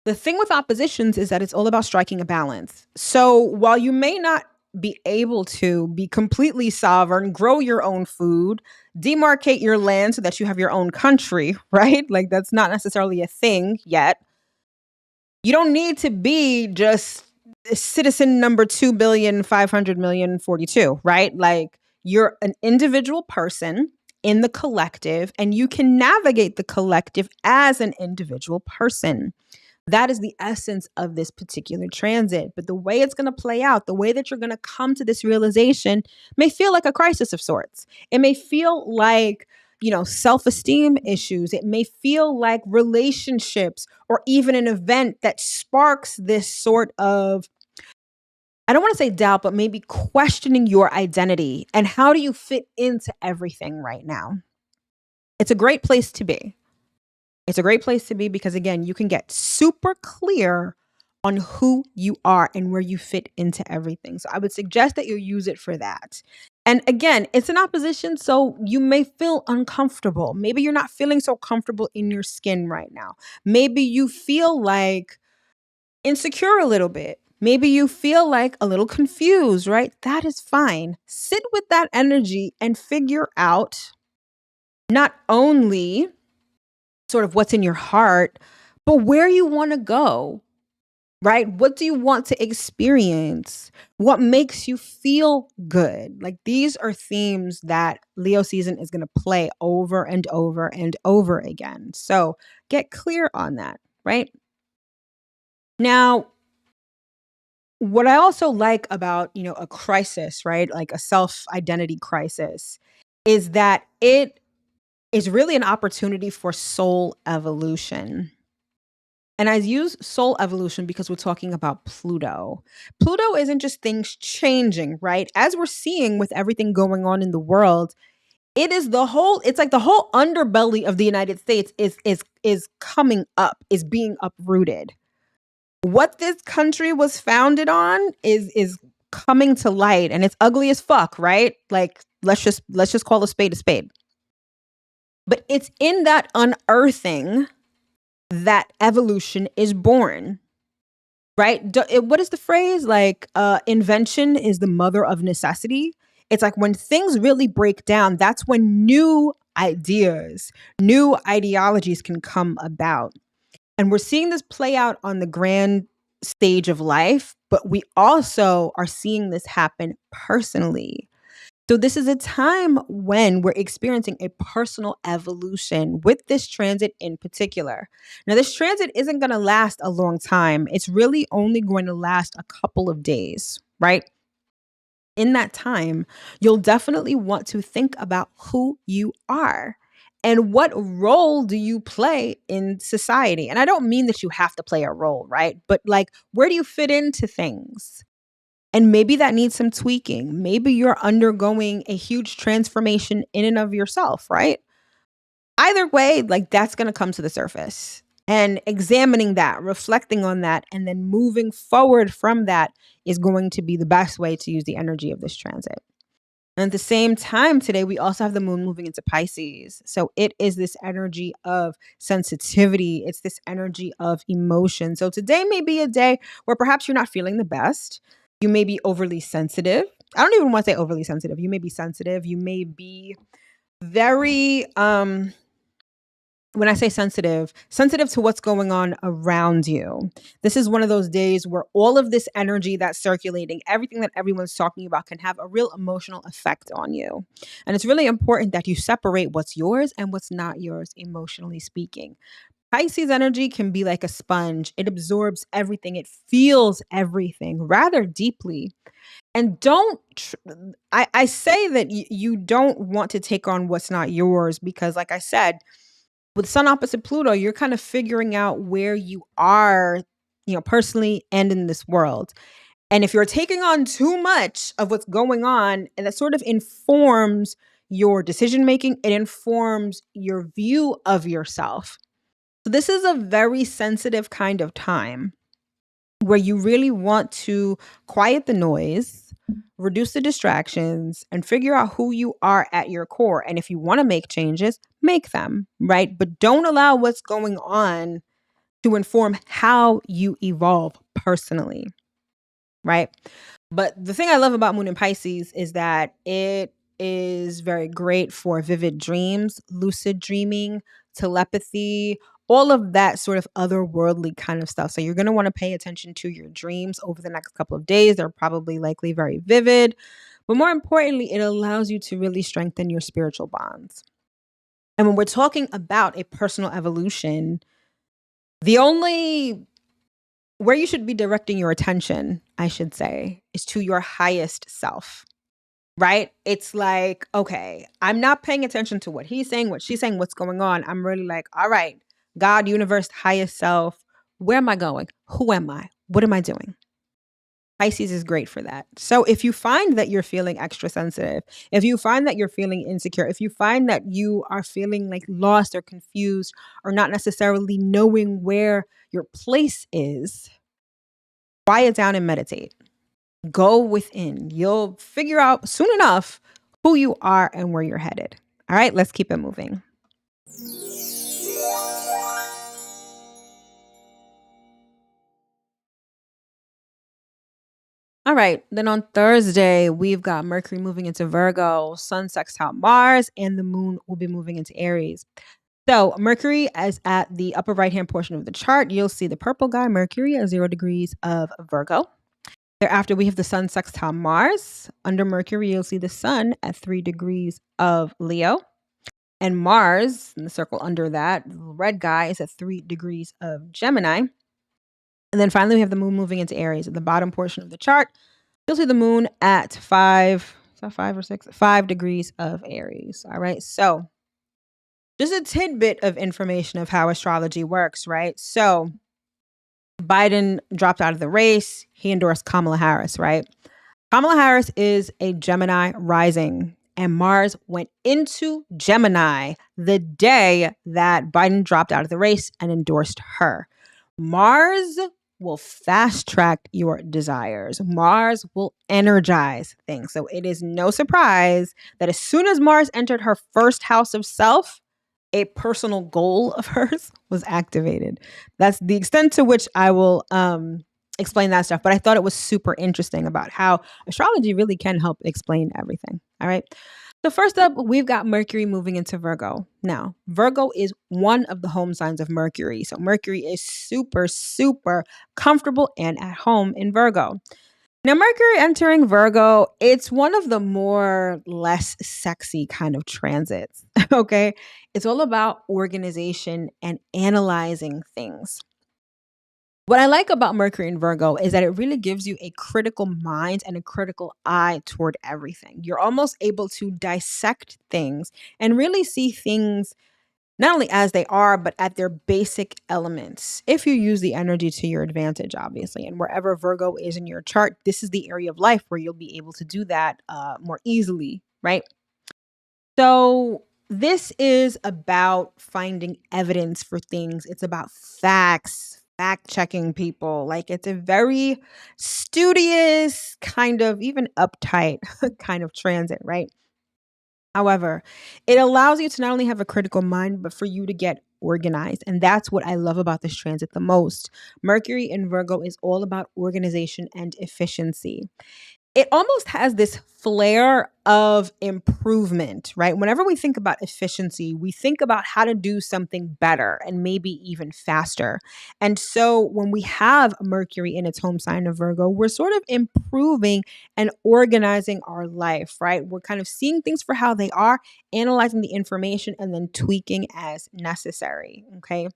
The thing with oppositions is that it's all about striking a balance. So while you may not be able to be completely sovereign, grow your own food, demarcate your land so that you have your own country, right? Like that's not necessarily a thing yet. You don't need to be just citizen number 2,500,042,042, right? Like you're an individual person in the collective and you can navigate the collective as an individual person. That is the essence of this particular transit. But the way it's going to play out, the way that you're going to come to this realization may feel like a crisis of sorts. It may feel like, self-esteem issues. It may feel like relationships or even an event that sparks this sort of, I don't want to say doubt, but maybe questioning your identity and how do you fit into everything right now. It's a great place to be. It's a great place to be because, again, you can get super clear on who you are and where you fit into everything. So I would suggest that you use it for that. And again, it's an opposition, so you may feel uncomfortable. Maybe you're not feeling so comfortable in your skin right now. Maybe you feel like insecure a little bit. Maybe you feel like a little confused, right? That is fine. Sit with that energy and figure out not only sort of what's in your heart, but where you want to go, right? What do you want to experience? What makes you feel good? Like these are themes that Leo season is going to play over and over and over again. So get clear on that, right? Now, what I also like about, a crisis, right? Like a self-identity crisis is that it is really an opportunity for soul evolution. And I use soul evolution because we're talking about Pluto. Pluto isn't just things changing, right? As we're seeing with everything going on in the world, it's like the whole underbelly of the United States is coming up, is being uprooted. What this country was founded on is coming to light and it's ugly as fuck, right? Like let's just call a spade a spade. But it's in that unearthing that evolution is born, right? What is the phrase? Like, invention is the mother of necessity. It's like when things really break down, that's when new ideas, new ideologies can come about. And we're seeing this play out on the grand stage of life, but we also are seeing this happen personally. So this is a time when we're experiencing a personal evolution with this transit in particular. Now, this transit isn't going to last a long time. It's really only going to last a couple of days, right? In that time, you'll definitely want to think about who you are and what role do you play in society. And I don't mean that you have to play a role, right? But like, where do you fit into things? And maybe that needs some tweaking. Maybe you're undergoing a huge transformation in and of yourself, right? Either way, like that's going to come to the surface. And examining that, reflecting on that, and then moving forward from that is going to be the best way to use the energy of this transit. And at the same time, today, we also have the moon moving into Pisces. So it is this energy of sensitivity. It's this energy of emotion. So today may be a day where perhaps you're not feeling the best. You may be overly sensitive. I don't even want to say overly sensitive. You may be sensitive. You may be very, when I say sensitive to what's going on around you. This is one of those days where all of this energy that's circulating, everything that everyone's talking about can have a real emotional effect on you. And it's really important that you separate what's yours and what's not yours, emotionally speaking. Pisces energy can be like a sponge. It absorbs everything. It feels everything rather deeply. And I say that you don't want to take on what's not yours because, like I said, with Sun opposite Pluto, you're kind of figuring out where you are personally and in this world. And if you're taking on too much of what's going on, and that sort of informs your decision making, it informs your view of yourself. So this is a very sensitive kind of time where you really want to quiet the noise, reduce the distractions, and figure out who you are at your core. And if you want to make changes, make them, right? But don't allow what's going on to inform how you evolve personally, right? But the thing I love about Moon in Pisces is that it is very great for vivid dreams, lucid dreaming, telepathy, all of that sort of otherworldly kind of stuff. So you're going to want to pay attention to your dreams over the next couple of days. They're probably likely very vivid. But more importantly, it allows you to really strengthen your spiritual bonds. And when we're talking about a personal evolution, the only where you should be directing your attention, I should say, is to your highest self, right? It's like, okay, I'm not paying attention to what he's saying, what she's saying, what's going on. I'm really like, all right, God, universe, highest self, where am I going? Who am I? What am I doing? Pisces is great for that. So if you find that you're feeling extra sensitive, if you find that you're feeling insecure, if you find that you are feeling like lost or confused or not necessarily knowing where your place is, quiet down and meditate. Go within. You'll figure out soon enough who you are and where you're headed. All right, let's keep it moving. All right, then on Thursday, we've got Mercury moving into Virgo, Sun sextile Mars, and the Moon will be moving into Aries. So Mercury is at the upper right-hand portion of the chart. You'll see the purple guy, Mercury, at 0 degrees of Virgo. Thereafter, we have the Sun sextile Mars. Under Mercury, you'll see the Sun at 3 degrees of Leo. And Mars, in the circle under that, the red guy, is at 3 degrees of Gemini. And then finally, we have the Moon moving into Aries. At the bottom portion of the chart, you'll see the Moon at 5 degrees of Aries. All right, so just a tidbit of information of how astrology works, right? So Biden dropped out of the race. He endorsed Kamala Harris, right? Kamala Harris is a Gemini rising, and Mars went into Gemini the day that Biden dropped out of the race and endorsed her. Mars will fast track your desires. Mars will energize things. So it is no surprise that as soon as Mars entered her first house of self, a personal goal of hers was activated. That's the extent to which I will explain that stuff. But I thought it was super interesting about how astrology really can help explain everything. All right. So first up, we've got Mercury moving into Virgo. Now, Virgo is one of the home signs of Mercury. So Mercury is super, super comfortable and at home in Virgo. Now, Mercury entering Virgo, it's one of the more less sexy kind of transits, okay? It's all about organization and analyzing things. What I like about Mercury in Virgo is that it really gives you a critical mind and a critical eye toward everything. You're almost able to dissect things and really see things not only as they are, but at their basic elements. If you use the energy to your advantage, obviously, and wherever Virgo is in your chart, this is the area of life where you'll be able to do that more easily, right? So this is about finding evidence for things. It's about facts, fact checking people. Like it's a very studious, kind of even uptight kind of transit, right? However, it allows you to not only have a critical mind, but for you to get organized. And that's what I love about this transit the most. Mercury in Virgo is all about organization and efficiency. It almost has this flair of improvement, right? Whenever we think about efficiency, we think about how to do something better and maybe even faster. And so when we have Mercury in its home sign of Virgo, we're sort of improving and organizing our life, right? We're kind of seeing things for how they are, analyzing the information, and then tweaking as necessary, okay?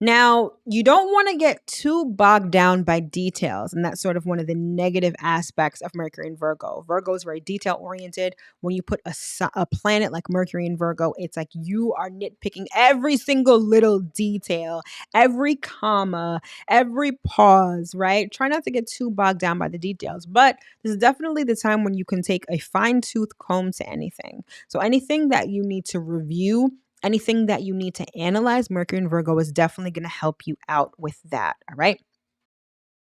Now, you don't want to get too bogged down by details, and that's sort of one of the negative aspects of Mercury in Virgo. Virgo is very detail oriented. When you put a planet like Mercury in Virgo, it's like you are nitpicking every single little detail, every comma, every pause, right? Try not to get too bogged down by the details, but this is definitely the time when you can take a fine tooth comb to anything. So anything that you need to review, anything that you need to analyze, Mercury in Virgo is definitely going to help you out with that. All right.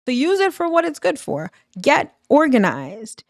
So use it for what it's good for. Get organized.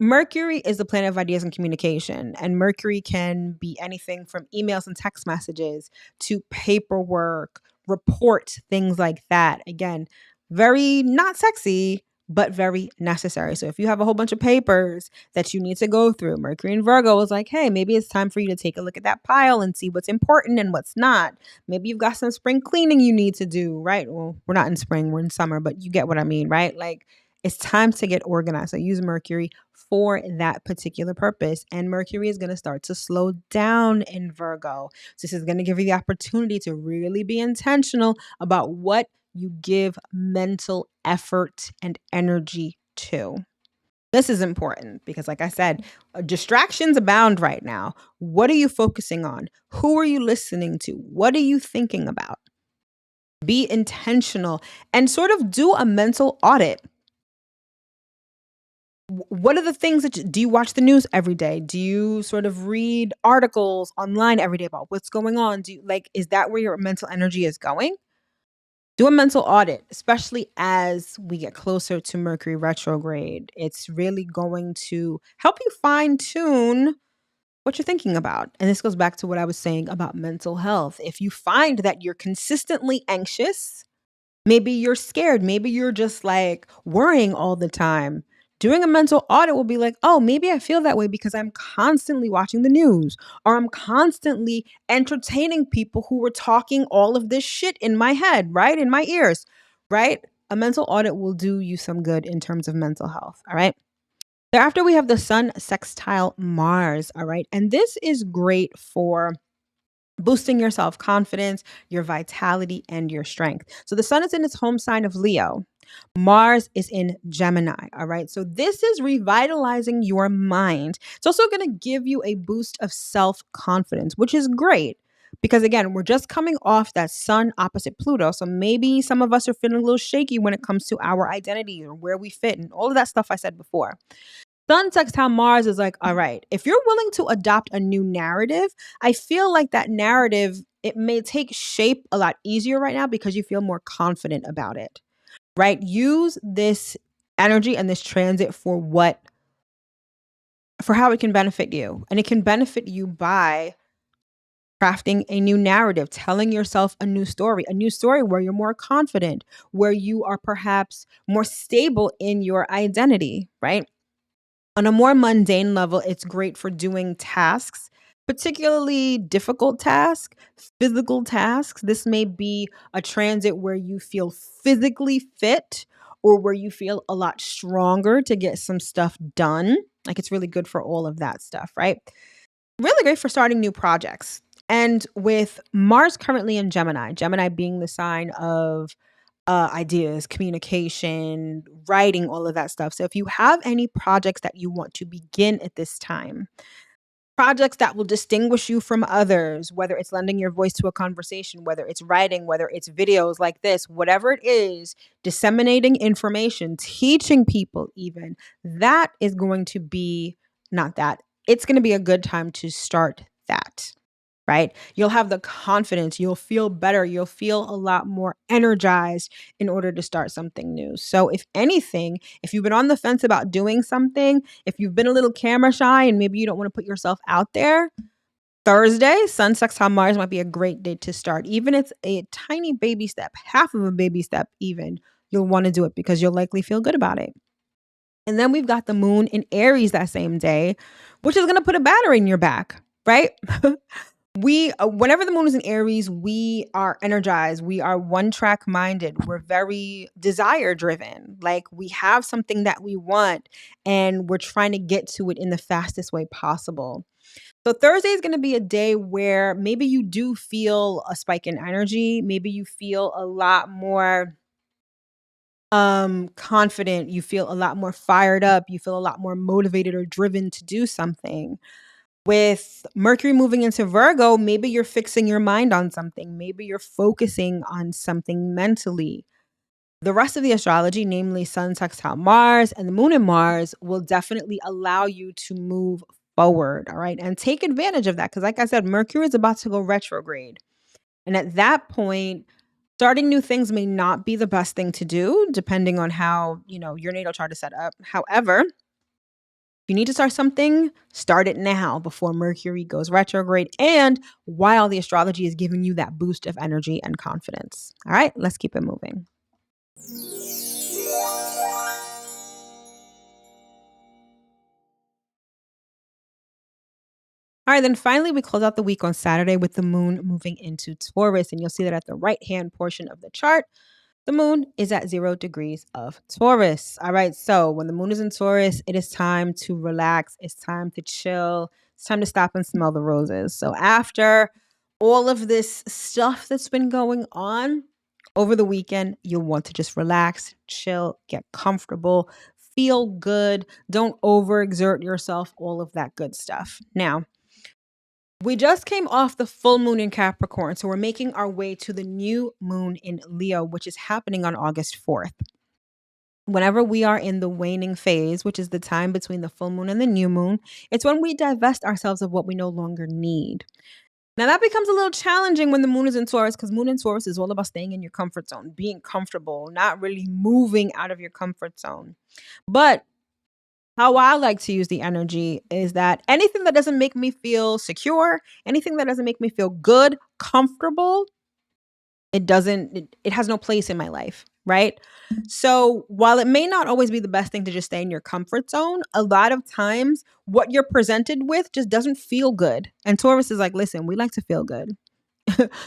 Mercury is the planet of ideas and communication, and Mercury can be anything from emails and text messages to paperwork, reports, things like that. Again, very not sexy, but very necessary. So if you have a whole bunch of papers that you need to go through, Mercury in Virgo is like, hey, maybe it's time for you to take a look at that pile and see what's important and what's not. Maybe you've got some spring cleaning you need to do, right? Well, we're not in spring, we're in summer, but you get what I mean, right? Like it's time to get organized. So use Mercury for that particular purpose. And Mercury is going to start to slow down in Virgo. So this is going to give you the opportunity to really be intentional about what you give mental effort and energy to. This is important because, like I said, distractions abound right now. What are you focusing on? Who are you listening to? What are you thinking about? Be intentional and sort of do a mental audit. What are the things do you watch the news every day? Do you sort of read articles online every day about what's going on? Is that where your mental energy is going? Do a mental audit, especially as we get closer to Mercury retrograde. It's really going to help you fine tune what you're thinking about. And this goes back to what I was saying about mental health. If you find that you're consistently anxious, maybe you're scared, maybe you're just like worrying all the time. Doing a mental audit will be like, oh, maybe I feel that way because I'm constantly watching the news or I'm constantly entertaining people who were talking all of this shit in my head, right? In my ears, right? A mental audit will do you some good in terms of mental health. All right. Thereafter, we have the Sun sextile Mars. All right. And this is great for boosting your self confidence, your vitality, and your strength. So the sun is in its home sign of Leo. Mars is in Gemini. All right. So this is revitalizing your mind. It's also going to give you a boost of self confidence, which is great. Because again, we're just coming off that sun opposite Pluto. So maybe some of us are feeling a little shaky when it comes to our identity or where we fit and all of that stuff I said before. Sun sextile Mars is like, all right, if you're willing to adopt a new narrative, I feel like that narrative, it may take shape a lot easier right now because you feel more confident about it, right? Use this energy and this transit for how it can benefit you. And it can benefit you by crafting a new narrative, telling yourself a new story where you're more confident, where you are perhaps more stable in your identity, right? On a more mundane level, it's great for doing tasks, particularly difficult tasks, physical tasks. This may be a transit where you feel physically fit or where you feel a lot stronger to get some stuff done. Like it's really good for all of that stuff, right? Really great for starting new projects. And with Mars currently in Gemini, Gemini being the sign of ideas, communication, writing, all of that stuff. So if you have any projects that you want to begin at this time, projects that will distinguish you from others, whether it's lending your voice to a conversation, whether it's writing, whether it's videos like this, whatever it is, disseminating information, teaching people even, that is going to be not that. It's going to be a good time to start that. Right? You'll have the confidence, you'll feel better, you'll feel a lot more energized in order to start something new. So, if anything, if you've been on the fence about doing something, if you've been a little camera shy and maybe you don't want to put yourself out there, Thursday, Sun sextile Mars might be a great day to start. Even if it's a tiny baby step, half of a baby step, even, you'll want to do it because you'll likely feel good about it. And then we've got the moon in Aries that same day, which is going to put a battery in your back, right? Whenever the moon is in Aries, we are energized. We are one track minded. We're very desire driven. Like we have something that we want and we're trying to get to it in the fastest way possible. So Thursday is going to be a day where maybe you do feel a spike in energy. Maybe you feel a lot more confident, you feel a lot more fired up, you feel a lot more motivated or driven to do something. With Mercury moving into Virgo, maybe you're fixing your mind on something, maybe you're focusing on something mentally. The rest of the astrology, namely Sun sextile Mars and the Moon and Mars, will definitely allow you to move forward. All right. And take advantage of that. Because, like I said, Mercury is about to go retrograde. And at that point, starting new things may not be the best thing to do, depending on how, your natal chart is set up. However, if you need to start something, start it now before Mercury goes retrograde and while the astrology is giving you that boost of energy and confidence. All right, let's keep it moving. All right, then finally, we close out the week on Saturday with the moon moving into Taurus. And you'll see that at the right hand portion of the chart, the moon is at 0 degrees of Taurus. All right, so when the moon is in Taurus, it is time to relax. It's time to chill. It's time to stop and smell the roses. So after all of this stuff that's been going on over the weekend, you'll want to just relax, chill, get comfortable, feel good. Don't overexert yourself, all of that good stuff. Now, we just came off the full moon in Capricorn, so we're making our way to the new moon in Leo, which is happening on August 4th. Whenever we are in the waning phase, which is the time between the full moon and the new moon, it's when we divest ourselves of what we no longer need. Now, that becomes a little challenging when the moon is in Taurus, because moon in Taurus is all about staying in your comfort zone, being comfortable, not really moving out of your comfort zone. But how I like to use the energy is that anything that doesn't make me feel secure, anything that doesn't make me feel good, comfortable, it has no place in my life, right? So while it may not always be the best thing to just stay in your comfort zone, a lot of times what you're presented with just doesn't feel good. And Taurus is like, listen, we like to feel good.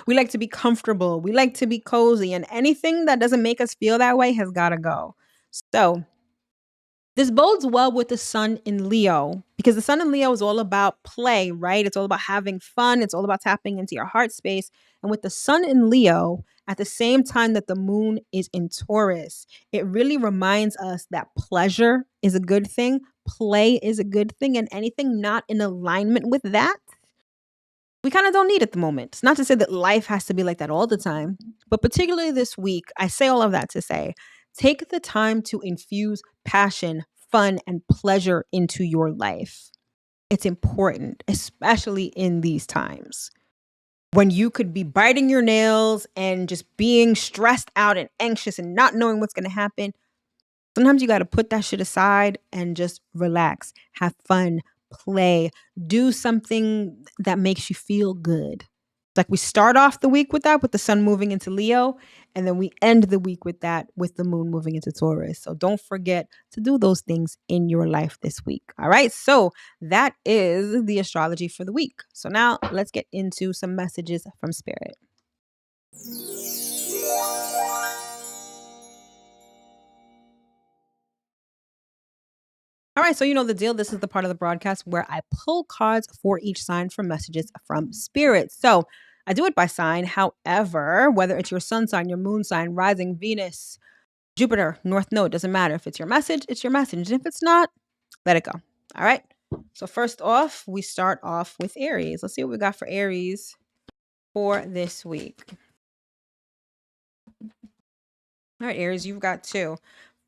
We like to be comfortable. We like to be cozy. And anything that doesn't make us feel that way has got to go. So this bodes well with the sun in Leo because the sun in Leo is all about play, right? It's all about having fun. It's all about tapping into your heart space. And with the sun in Leo, at the same time that the moon is in Taurus, it really reminds us that pleasure is a good thing, play is a good thing, and anything not in alignment with that, we kind of don't need at the moment. It's not to say that life has to be like that all the time, but particularly this week, I say all of that to say, take the time to infuse passion, fun, and pleasure into your life. It's important, especially in these times when you could be biting your nails and just being stressed out and anxious and not knowing what's going to happen. Sometimes you got to put that shit aside and just relax, have fun, play, do something that makes you feel good. Like we start off the week with that, with the sun moving into Leo, and then we end the week with that, with the moon moving into Taurus. So don't forget to do those things in your life this week. All right. So that is the astrology for the week. So now let's get into some messages from Spirit. All right, so you know the deal. This is the part of the broadcast where I pull cards for each sign for messages from Spirit. So I do it by sign. However, whether it's your sun sign, your moon sign, rising, Venus, Jupiter, North Node, doesn't matter. If it's your message, it's your message. And if it's not, let it go. All right. So first off, we start off with Aries. Let's see what we got for Aries for this week. All right, Aries, you've got two.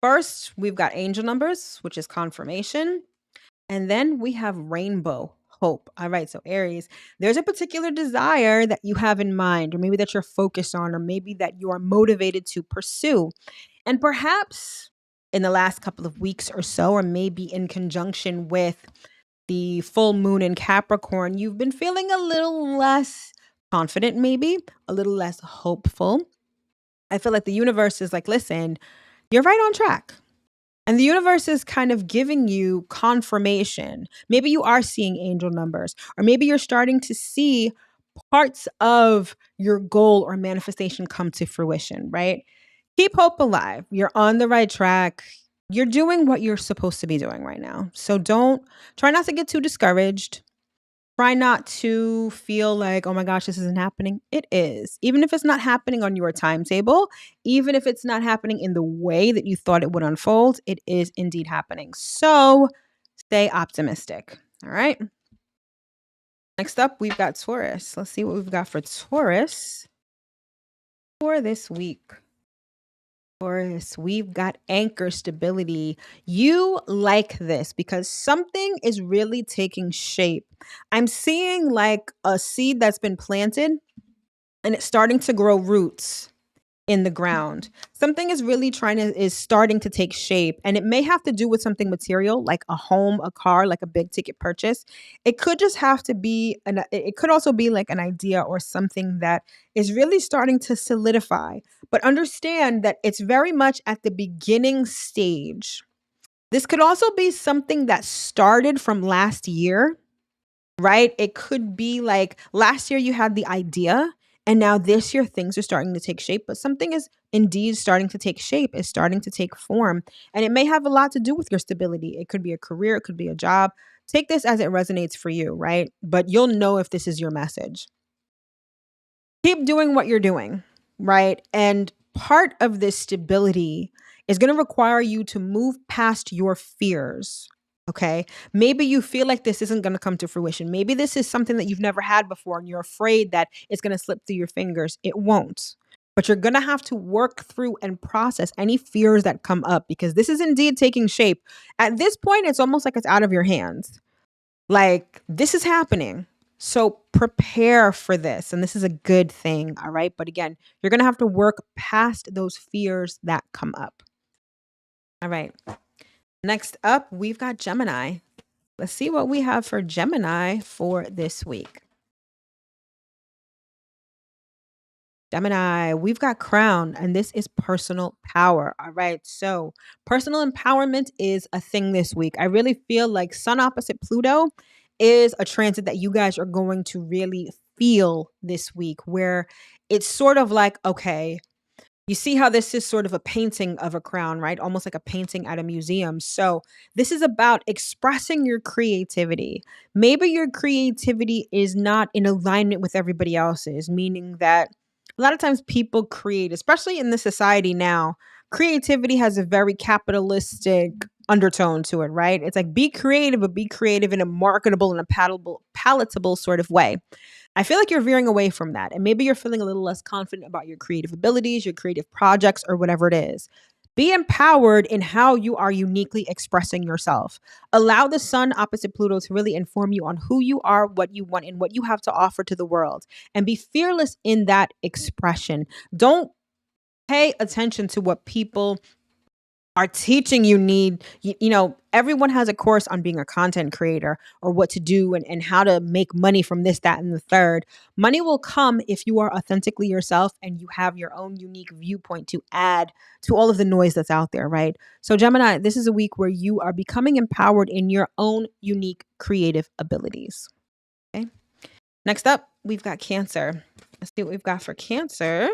First, we've got angel numbers, which is confirmation. And then we have rainbow, hope. All right, so Aries, there's a particular desire that you have in mind, or maybe that you're focused on, or maybe that you are motivated to pursue. And perhaps in the last couple of weeks or so, or maybe in conjunction with the full moon in Capricorn, you've been feeling a little less confident, maybe a little less hopeful. I feel like the universe is like, listen, you're right on track. And the universe is kind of giving you confirmation. Maybe you are seeing angel numbers, or maybe you're starting to see parts of your goal or manifestation come to fruition, right? Keep hope alive. You're on the right track. You're doing what you're supposed to be doing right now. So try not to get too discouraged. Try not to feel like, oh my gosh, this isn't happening. It is. Even if it's not happening on your timetable, even if it's not happening in the way that you thought it would unfold, it is indeed happening. So stay optimistic. All right. Next up, we've got Taurus. Let's see what we've got for Taurus for this week. Taurus, we've got anchor stability. You like this because something is really taking shape. I'm seeing like a seed that's been planted and it's starting to grow roots in the ground. Something is starting to take shape, and it may have to do with something material like a home, a car, like a big ticket purchase. It could just have to be it could also be like an idea or something that is really starting to solidify. But understand that it's very much at the beginning stage. This could also be something that started from last year, right? It could be like last year you had the idea and now this year things are starting to take shape, but something is indeed starting to take shape, is starting to take form. And it may have a lot to do with your stability. It could be a career, it could be a job. Take this as it resonates for you, right? But you'll know if this is your message. Keep doing what you're doing, right? And part of this stability is going to require you to move past your fears. Okay. Maybe you feel like this isn't going to come to fruition. Maybe this is something that you've never had before and you're afraid that it's going to slip through your fingers. It won't. But you're going to have to work through and process any fears that come up because this is indeed taking shape. At this point, it's almost like it's out of your hands. Like this is happening. So prepare for this. And this is a good thing. All right. But again, you're going to have to work past those fears that come up. All right. Next up, we've got Gemini. Let's see what we have for Gemini for this week. Gemini, we've got Crown, and this is personal power. All right. So, personal empowerment is a thing this week. I really feel like Sun opposite Pluto is a transit that you guys are going to really feel this week, where it's sort of like, okay, you see how this is sort of a painting of a crown, right? Almost like a painting at a museum. So, this is about expressing your creativity. Maybe your creativity is not in alignment with everybody else's, meaning that a lot of times people create, especially in this society now, creativity has a very capitalistic undertone to it, right? It's like be creative, but be creative in a marketable and a palatable sort of way. I feel like you're veering away from that. And maybe you're feeling a little less confident about your creative abilities, your creative projects, or whatever it is. Be empowered in how you are uniquely expressing yourself. Allow the sun opposite Pluto to really inform you on who you are, what you want, and what you have to offer to the world. And be fearless in that expression. Don't pay attention to what people are teaching everyone has a course on being a content creator or what to do and how to make money from this, that, and the third. Money will come if you are authentically yourself and you have your own unique viewpoint to add to all of the noise that's out there, right? So Gemini, this is a week where you are becoming empowered in your own unique creative abilities. Okay. Next up, we've got Cancer. Let's see what we've got for Cancer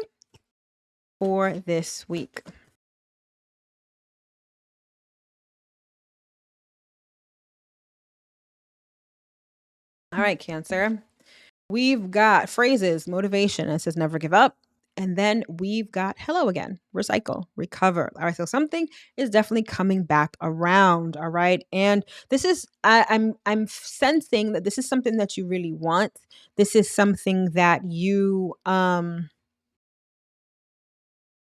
for this week. All right, Cancer. We've got phrases, motivation. It says never give up. And then we've got hello again, recycle, recover. All right. So something is definitely coming back around. All right. And this is I'm sensing that this is something that you really want. This is something that you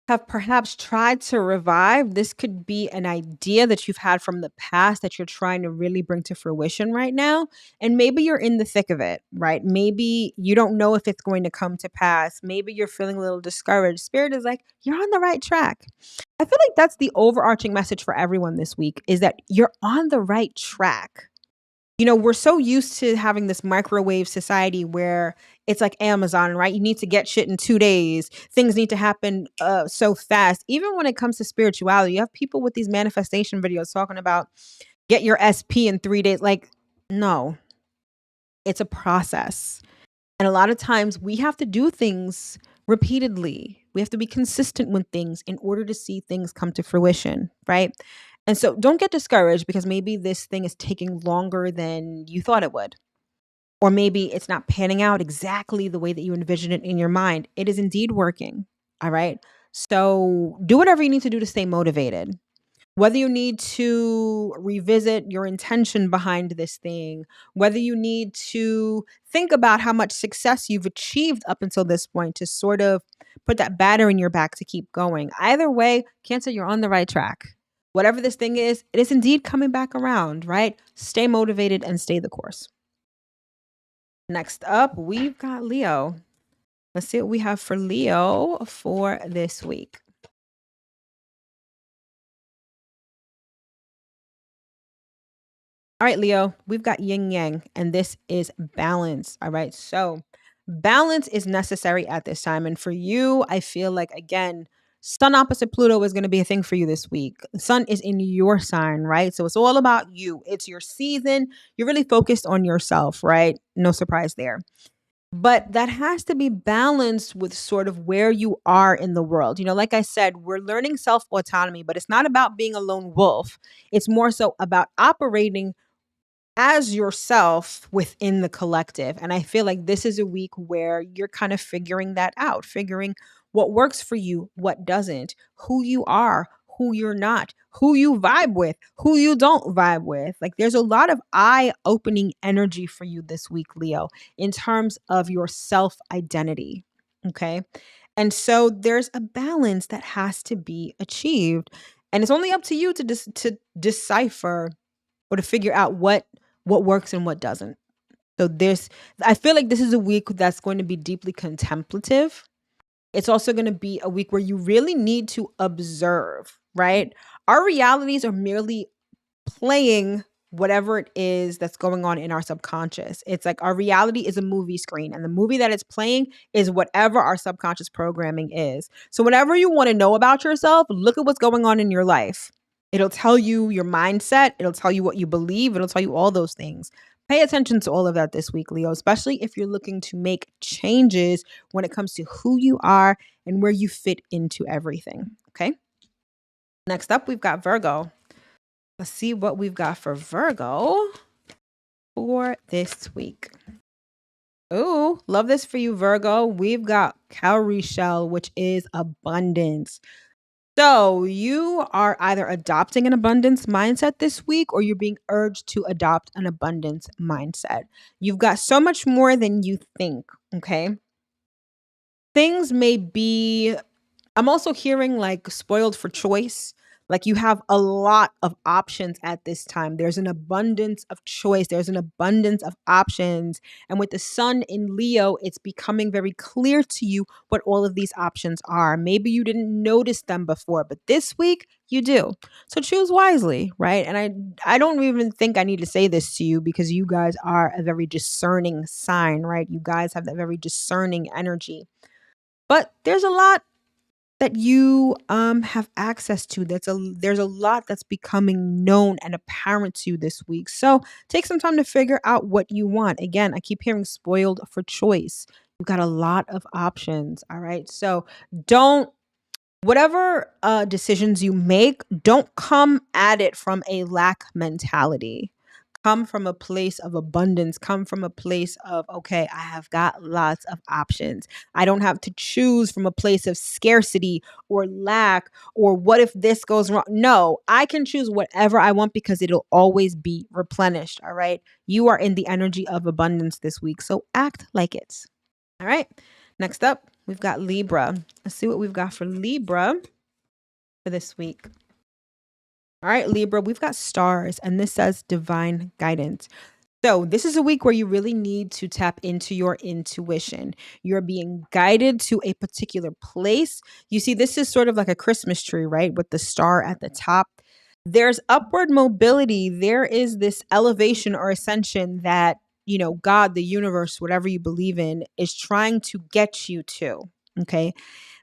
have perhaps tried to revive. This could be an idea that you've had from the past that you're trying to really bring to fruition right now. And maybe you're in the thick of it, right? Maybe you don't know if it's going to come to pass. Maybe you're feeling a little discouraged. Spirit is like, you're on the right track. I feel like that's the overarching message for everyone this week is that you're on the right track. We're so used to having this microwave society where it's like Amazon, right? You need to get shit in 2 days. Things need to happen so fast. Even when it comes to spirituality, you have people with these manifestation videos talking about get your SP in 3 days. Like, no, it's a process. And a lot of times we have to do things repeatedly. We have to be consistent with things in order to see things come to fruition, right? And so don't get discouraged because maybe this thing is taking longer than you thought it would. or maybe it's not panning out exactly the way that you envision it in your mind. It is indeed working. All right. So do whatever you need to do to stay motivated. Whether you need to revisit your intention behind this thing, whether you need to think about how much success you've achieved up until this point to sort of put that batter in your back to keep going. Either way, Cancer, you're on the right track. Whatever this thing is, it is indeed coming back around, right? Stay motivated and stay the course. Next up, we've got Leo. Let's see what we have for Leo for this week. All right, Leo, we've got yin yang, and this is balance. All right. So, balance is necessary at this time. And for you, I feel like, again, sun opposite Pluto is going to be a thing for you this week. The sun is in your sign, right? So, it's all about you. It's your season. You're really focused on yourself, right? No surprise there. But that has to be balanced with sort of where you are in the world. Like I said, we're learning self autonomy, but it's not about being a lone wolf. It's more so about operating as yourself within the collective. And I feel like this is a week where you're kind of figuring that out, figuring what works for you, what doesn't, who you are, who you're not, who you vibe with, who you don't vibe with. Like there's a lot of eye opening energy for you this week, Leo, in terms of your self identity. Okay. And so there's a balance that has to be achieved. And it's only up to you to decipher or to figure out what works and what doesn't. So I feel like this is a week that's going to be deeply contemplative. It's also going to be a week where you really need to observe, right? Our realities are merely playing whatever it is that's going on in our subconscious. It's like our reality is a movie screen, and the movie that it's playing is whatever our subconscious programming is. So whatever you want to know about yourself, look at what's going on in your life. It'll tell you your mindset. It'll tell you what you believe. It'll tell you all those things. Pay attention to all of that this week, Leo, especially if you're looking to make changes when it comes to who you are and where you fit into everything. Okay. Next up, we've got Virgo. Let's see what we've got for Virgo for this week. Oh, love this for you, Virgo. We've got cowrie shell, which is abundance. So you are either adopting an abundance mindset this week or you're being urged to adopt an abundance mindset. You've got so much more than you think, okay? Things may be, I'm also hearing like spoiled for choice. Like you have a lot of options at this time. There's an abundance of choice. There's an abundance of options. And with the sun in Leo, it's becoming very clear to you what all of these options are. Maybe you didn't notice them before, but this week you do. So choose wisely, right? And I don't even think I need to say this to you because you guys are a very discerning sign, right? You guys have that very discerning energy. But there's a lot that you have access to. There's a lot that's becoming known and apparent to you this week. So take some time to figure out what you want. Again, I keep hearing spoiled for choice. You've got a lot of options. All right. So don't whatever decisions you make, don't come at it from a lack mentality. Come from a place of abundance. Come from a place of, okay, I have got lots of options. I don't have to choose from a place of scarcity or lack or what if this goes wrong. No, I can choose whatever I want because it'll always be replenished. All right. You are in the energy of abundance this week. So act like it. All right. Next up, we've got Libra. Let's see what we've got for Libra for this week. All right, Libra, we've got stars, and this says divine guidance. So this is a week where you really need to tap into your intuition. You're being guided to a particular place. You see, this is sort of like a Christmas tree, right? With the star at the top. There's upward mobility. There is this elevation or ascension that, God, the universe, whatever you believe in, is trying to get you to. Okay.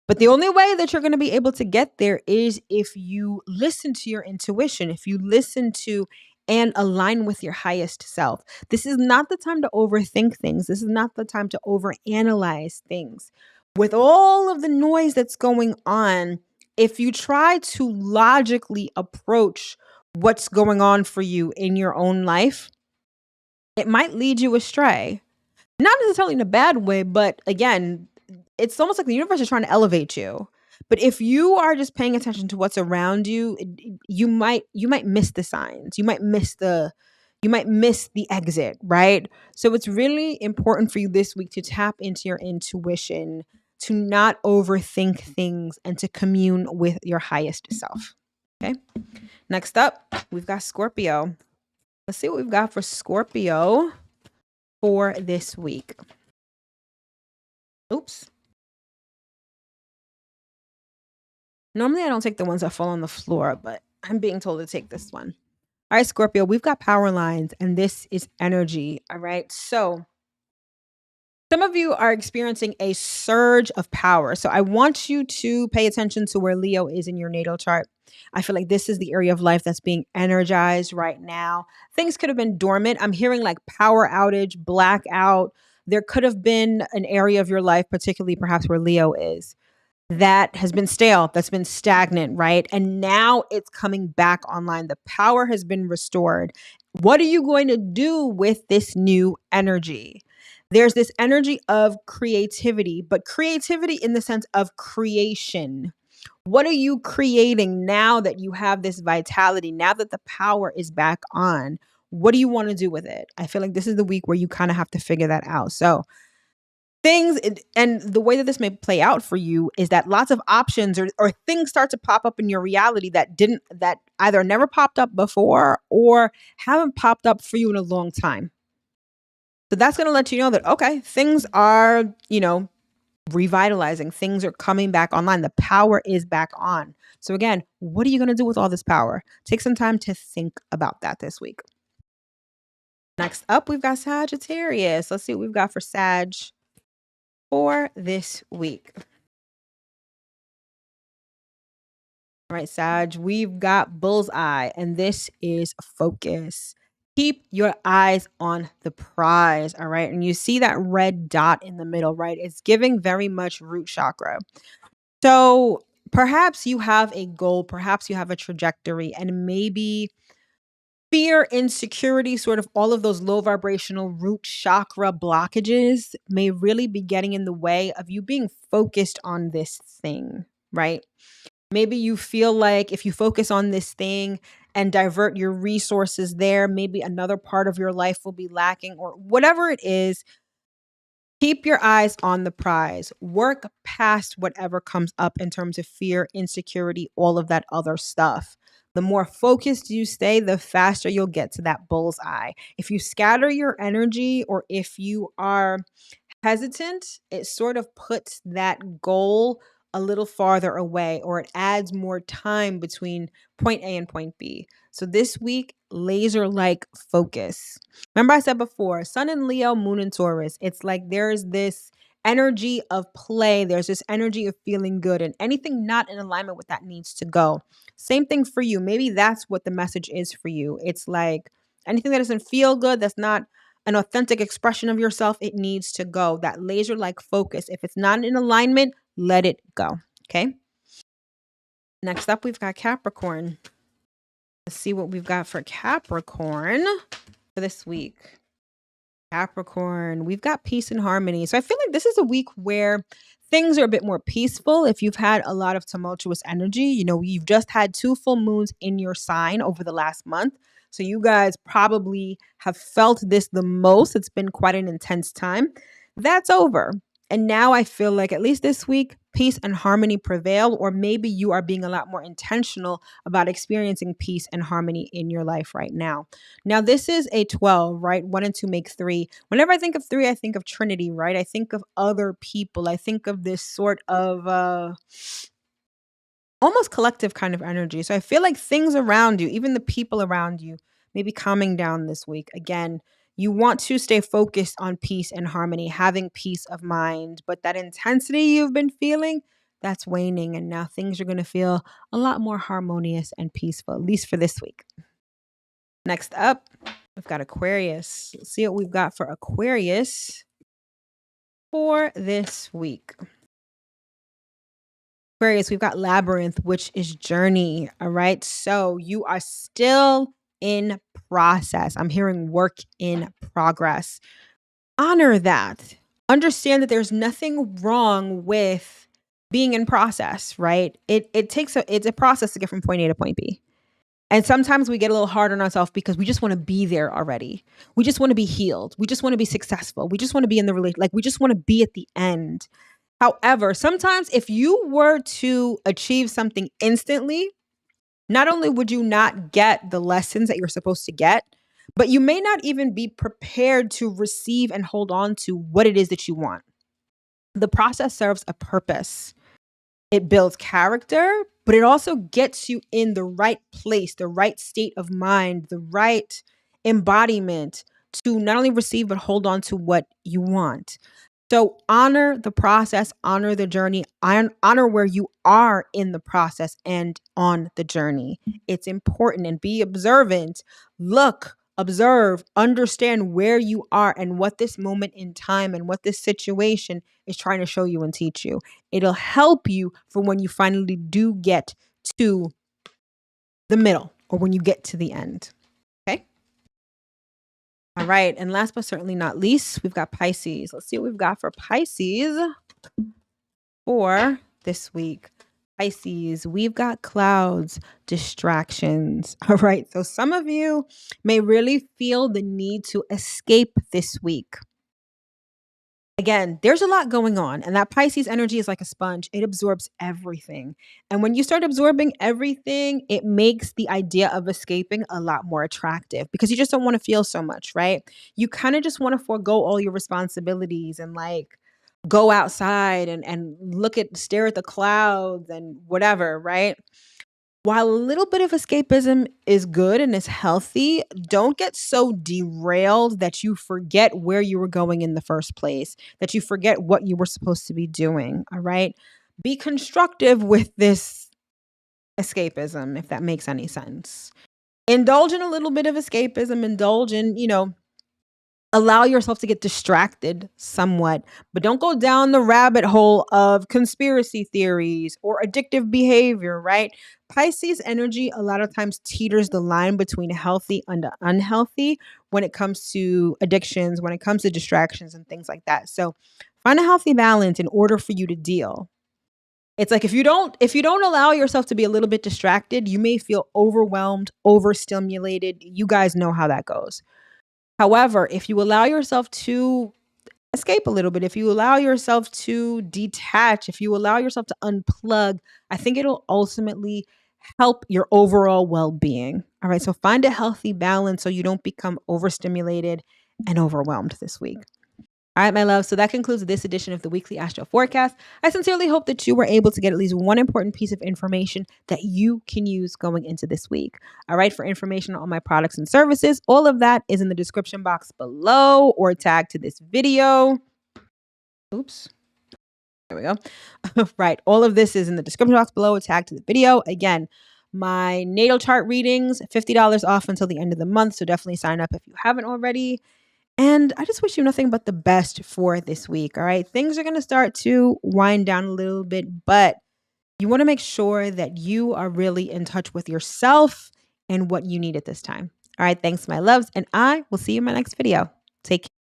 But the only way that you're going to be able to get there is if you listen to your intuition, if you listen to and align with your highest self. This is not the time to overthink things. This is not the time to overanalyze things. With all of the noise that's going on, if you try to logically approach what's going on for you in your own life, it might lead you astray. Not necessarily in a bad way, but again, it's almost like the universe is trying to elevate you. But if you are just paying attention to what's around you, you might miss the signs. You might miss the exit, right? So it's really important for you this week to tap into your intuition, to not overthink things and to commune with your highest self. Okay? Next up, we've got Scorpio. Let's see what we've got for Scorpio for this week. Oops. Normally, I don't take the ones that fall on the floor, but I'm being told to take this one. All right, Scorpio, we've got power lines, and this is energy. All right. So, some of you are experiencing a surge of power. So, I want you to pay attention to where Leo is in your natal chart. I feel like this is the area of life that's being energized right now. Things could have been dormant. I'm hearing like power outage, blackout. There could have been an area of your life, particularly perhaps where Leo is, that has been stale, that's been stagnant, right? And now it's coming back online. The power has been restored. What are you going to do with this new energy? There's this energy of creativity, but creativity in the sense of creation. What are you creating now that you have this vitality, now that the power is back on? What do you want to do with it? I feel like this is the week where you kind of have to figure that out. So, and the way that this may play out for you is that lots of options or things start to pop up in your reality that either never popped up before or haven't popped up for you in a long time. So that's going to let you know that, okay, things are, revitalizing. Things are coming back online. The power is back on. So again, what are you going to do with all this power? Take some time to think about that this week. Next up, we've got Sagittarius. Let's see what we've got for Sag for this week. All right, Sag, we've got bullseye, and this is focus. Keep your eyes on the prize, all right? And you see that red dot in the middle, right? It's giving very much root chakra. So perhaps you have a goal, perhaps you have a trajectory, and maybe fear, insecurity, sort of all of those low vibrational root chakra blockages may really be getting in the way of you being focused on this thing, right? Maybe you feel like if you focus on this thing and divert your resources there, maybe another part of your life will be lacking or whatever it is. Keep your eyes on the prize. Work past whatever comes up in terms of fear, insecurity, all of that other stuff. The more focused you stay, the faster you'll get to that bullseye. If you scatter your energy or if you are hesitant, it sort of puts that goal a little farther away or it adds more time between point A and point B. So this week, laser like focus. Remember, I said before, Sun in Leo, Moon in Taurus. It's like there's this energy of play, there's this energy of feeling good, and anything not in alignment with that needs to go. Same thing for you. Maybe that's what the message is for you. It's like anything that doesn't feel good, that's not an authentic expression of yourself, it needs to go. That laser like focus. If it's not in alignment, let it go. Okay. Next up, we've got Capricorn. Let's see what we've got for Capricorn for this week. Capricorn, we've got peace and harmony. So I feel like this is a week where things are a bit more peaceful. If you've had a lot of tumultuous energy, you've just had 2 full moons in your sign over the last month. So you guys probably have felt this the most. It's been quite an intense time. That's over. And now I feel like at least this week, peace and harmony prevail, or maybe you are being a lot more intentional about experiencing peace and harmony in your life right now. Now, this is a 12, right? 1 and 2 make 3. Whenever I think of 3, I think of Trinity, right? I think of other people. I think of this sort of almost collective kind of energy. So I feel like things around you, even the people around you, may be calming down this week. Again, you want to stay focused on peace and harmony, having peace of mind, but that intensity you've been feeling, that's waning. And now things are going to feel a lot more harmonious and peaceful, at least for this week. Next up, we've got Aquarius. Let's see what we've got for Aquarius for this week. Aquarius, we've got Labyrinth, which is journey. All right. So you are still in process. I'm hearing work in progress. honor that. Understand that there's nothing wrong with being in process, right? It's a process to get from point A to point B. And sometimes we get a little hard on ourselves because we just want to be there already. We just want to be healed. We just want to be successful. We just want to be in the relation. Like we just want to be at the end. However, sometimes if you were to achieve something instantly, not only would you not get the lessons that you're supposed to get, but you may not even be prepared to receive and hold on to what it is that you want. The process serves a purpose. It builds character, but it also gets you in the right place, the right state of mind, the right embodiment to not only receive, but hold on to what you want. So honor the process, honor the journey, honor where you are in the process and on the journey. It's important, and be observant. Look, observe, understand where you are and what this moment in time and what this situation is trying to show you and teach you. It'll help you for when you finally do get to the middle or when you get to the end. Okay. All right. And last but certainly not least, we've got Pisces. Let's see what we've got for Pisces for this week. Pisces, we've got clouds, distractions. All right. So some of you may really feel the need to escape this week. Again, there's a lot going on, and that Pisces energy is like a sponge. It absorbs everything. And when you start absorbing everything, it makes the idea of escaping a lot more attractive because you just don't want to feel so much, right? You kind of just want to forego all your responsibilities and like go outside and stare at the clouds and whatever, right? While a little bit of escapism is good and is healthy, don't get so derailed that you forget where you were going in the first place, that you forget what you were supposed to be doing. All right. Be constructive with this escapism, if that makes any sense. Indulge in a little bit of escapism, indulge in, allow yourself to get distracted somewhat, but don't go down the rabbit hole of conspiracy theories or addictive behavior, right? Pisces energy a lot of times teeters the line between healthy and unhealthy when it comes to addictions, when it comes to distractions and things like that. So find a healthy balance in order for you to deal. It's like if you don't allow yourself to be a little bit distracted, you may feel overwhelmed, overstimulated. You guys know how that goes. However, if you allow yourself to escape a little bit, if you allow yourself to detach, if you allow yourself to unplug, I think it'll ultimately help your overall well-being. All right. So find a healthy balance so you don't become overstimulated and overwhelmed this week. All right, my love. So that concludes this edition of the weekly Astro Forecast. I sincerely hope that you were able to get at least one important piece of information that you can use going into this week. All right, for information on my products and services, all of that is in the description box below or tagged to this video. Oops. There we go. Right. All of this is in the description box below or tagged to the video. Again, my natal chart readings, $50 off until the end of the month. So definitely sign up if you haven't already. And I just wish you nothing but the best for this week. All right. Things are going to start to wind down a little bit, but you want to make sure that you are really in touch with yourself and what you need at this time. All right. Thanks, my loves. And I will see you in my next video. Take care.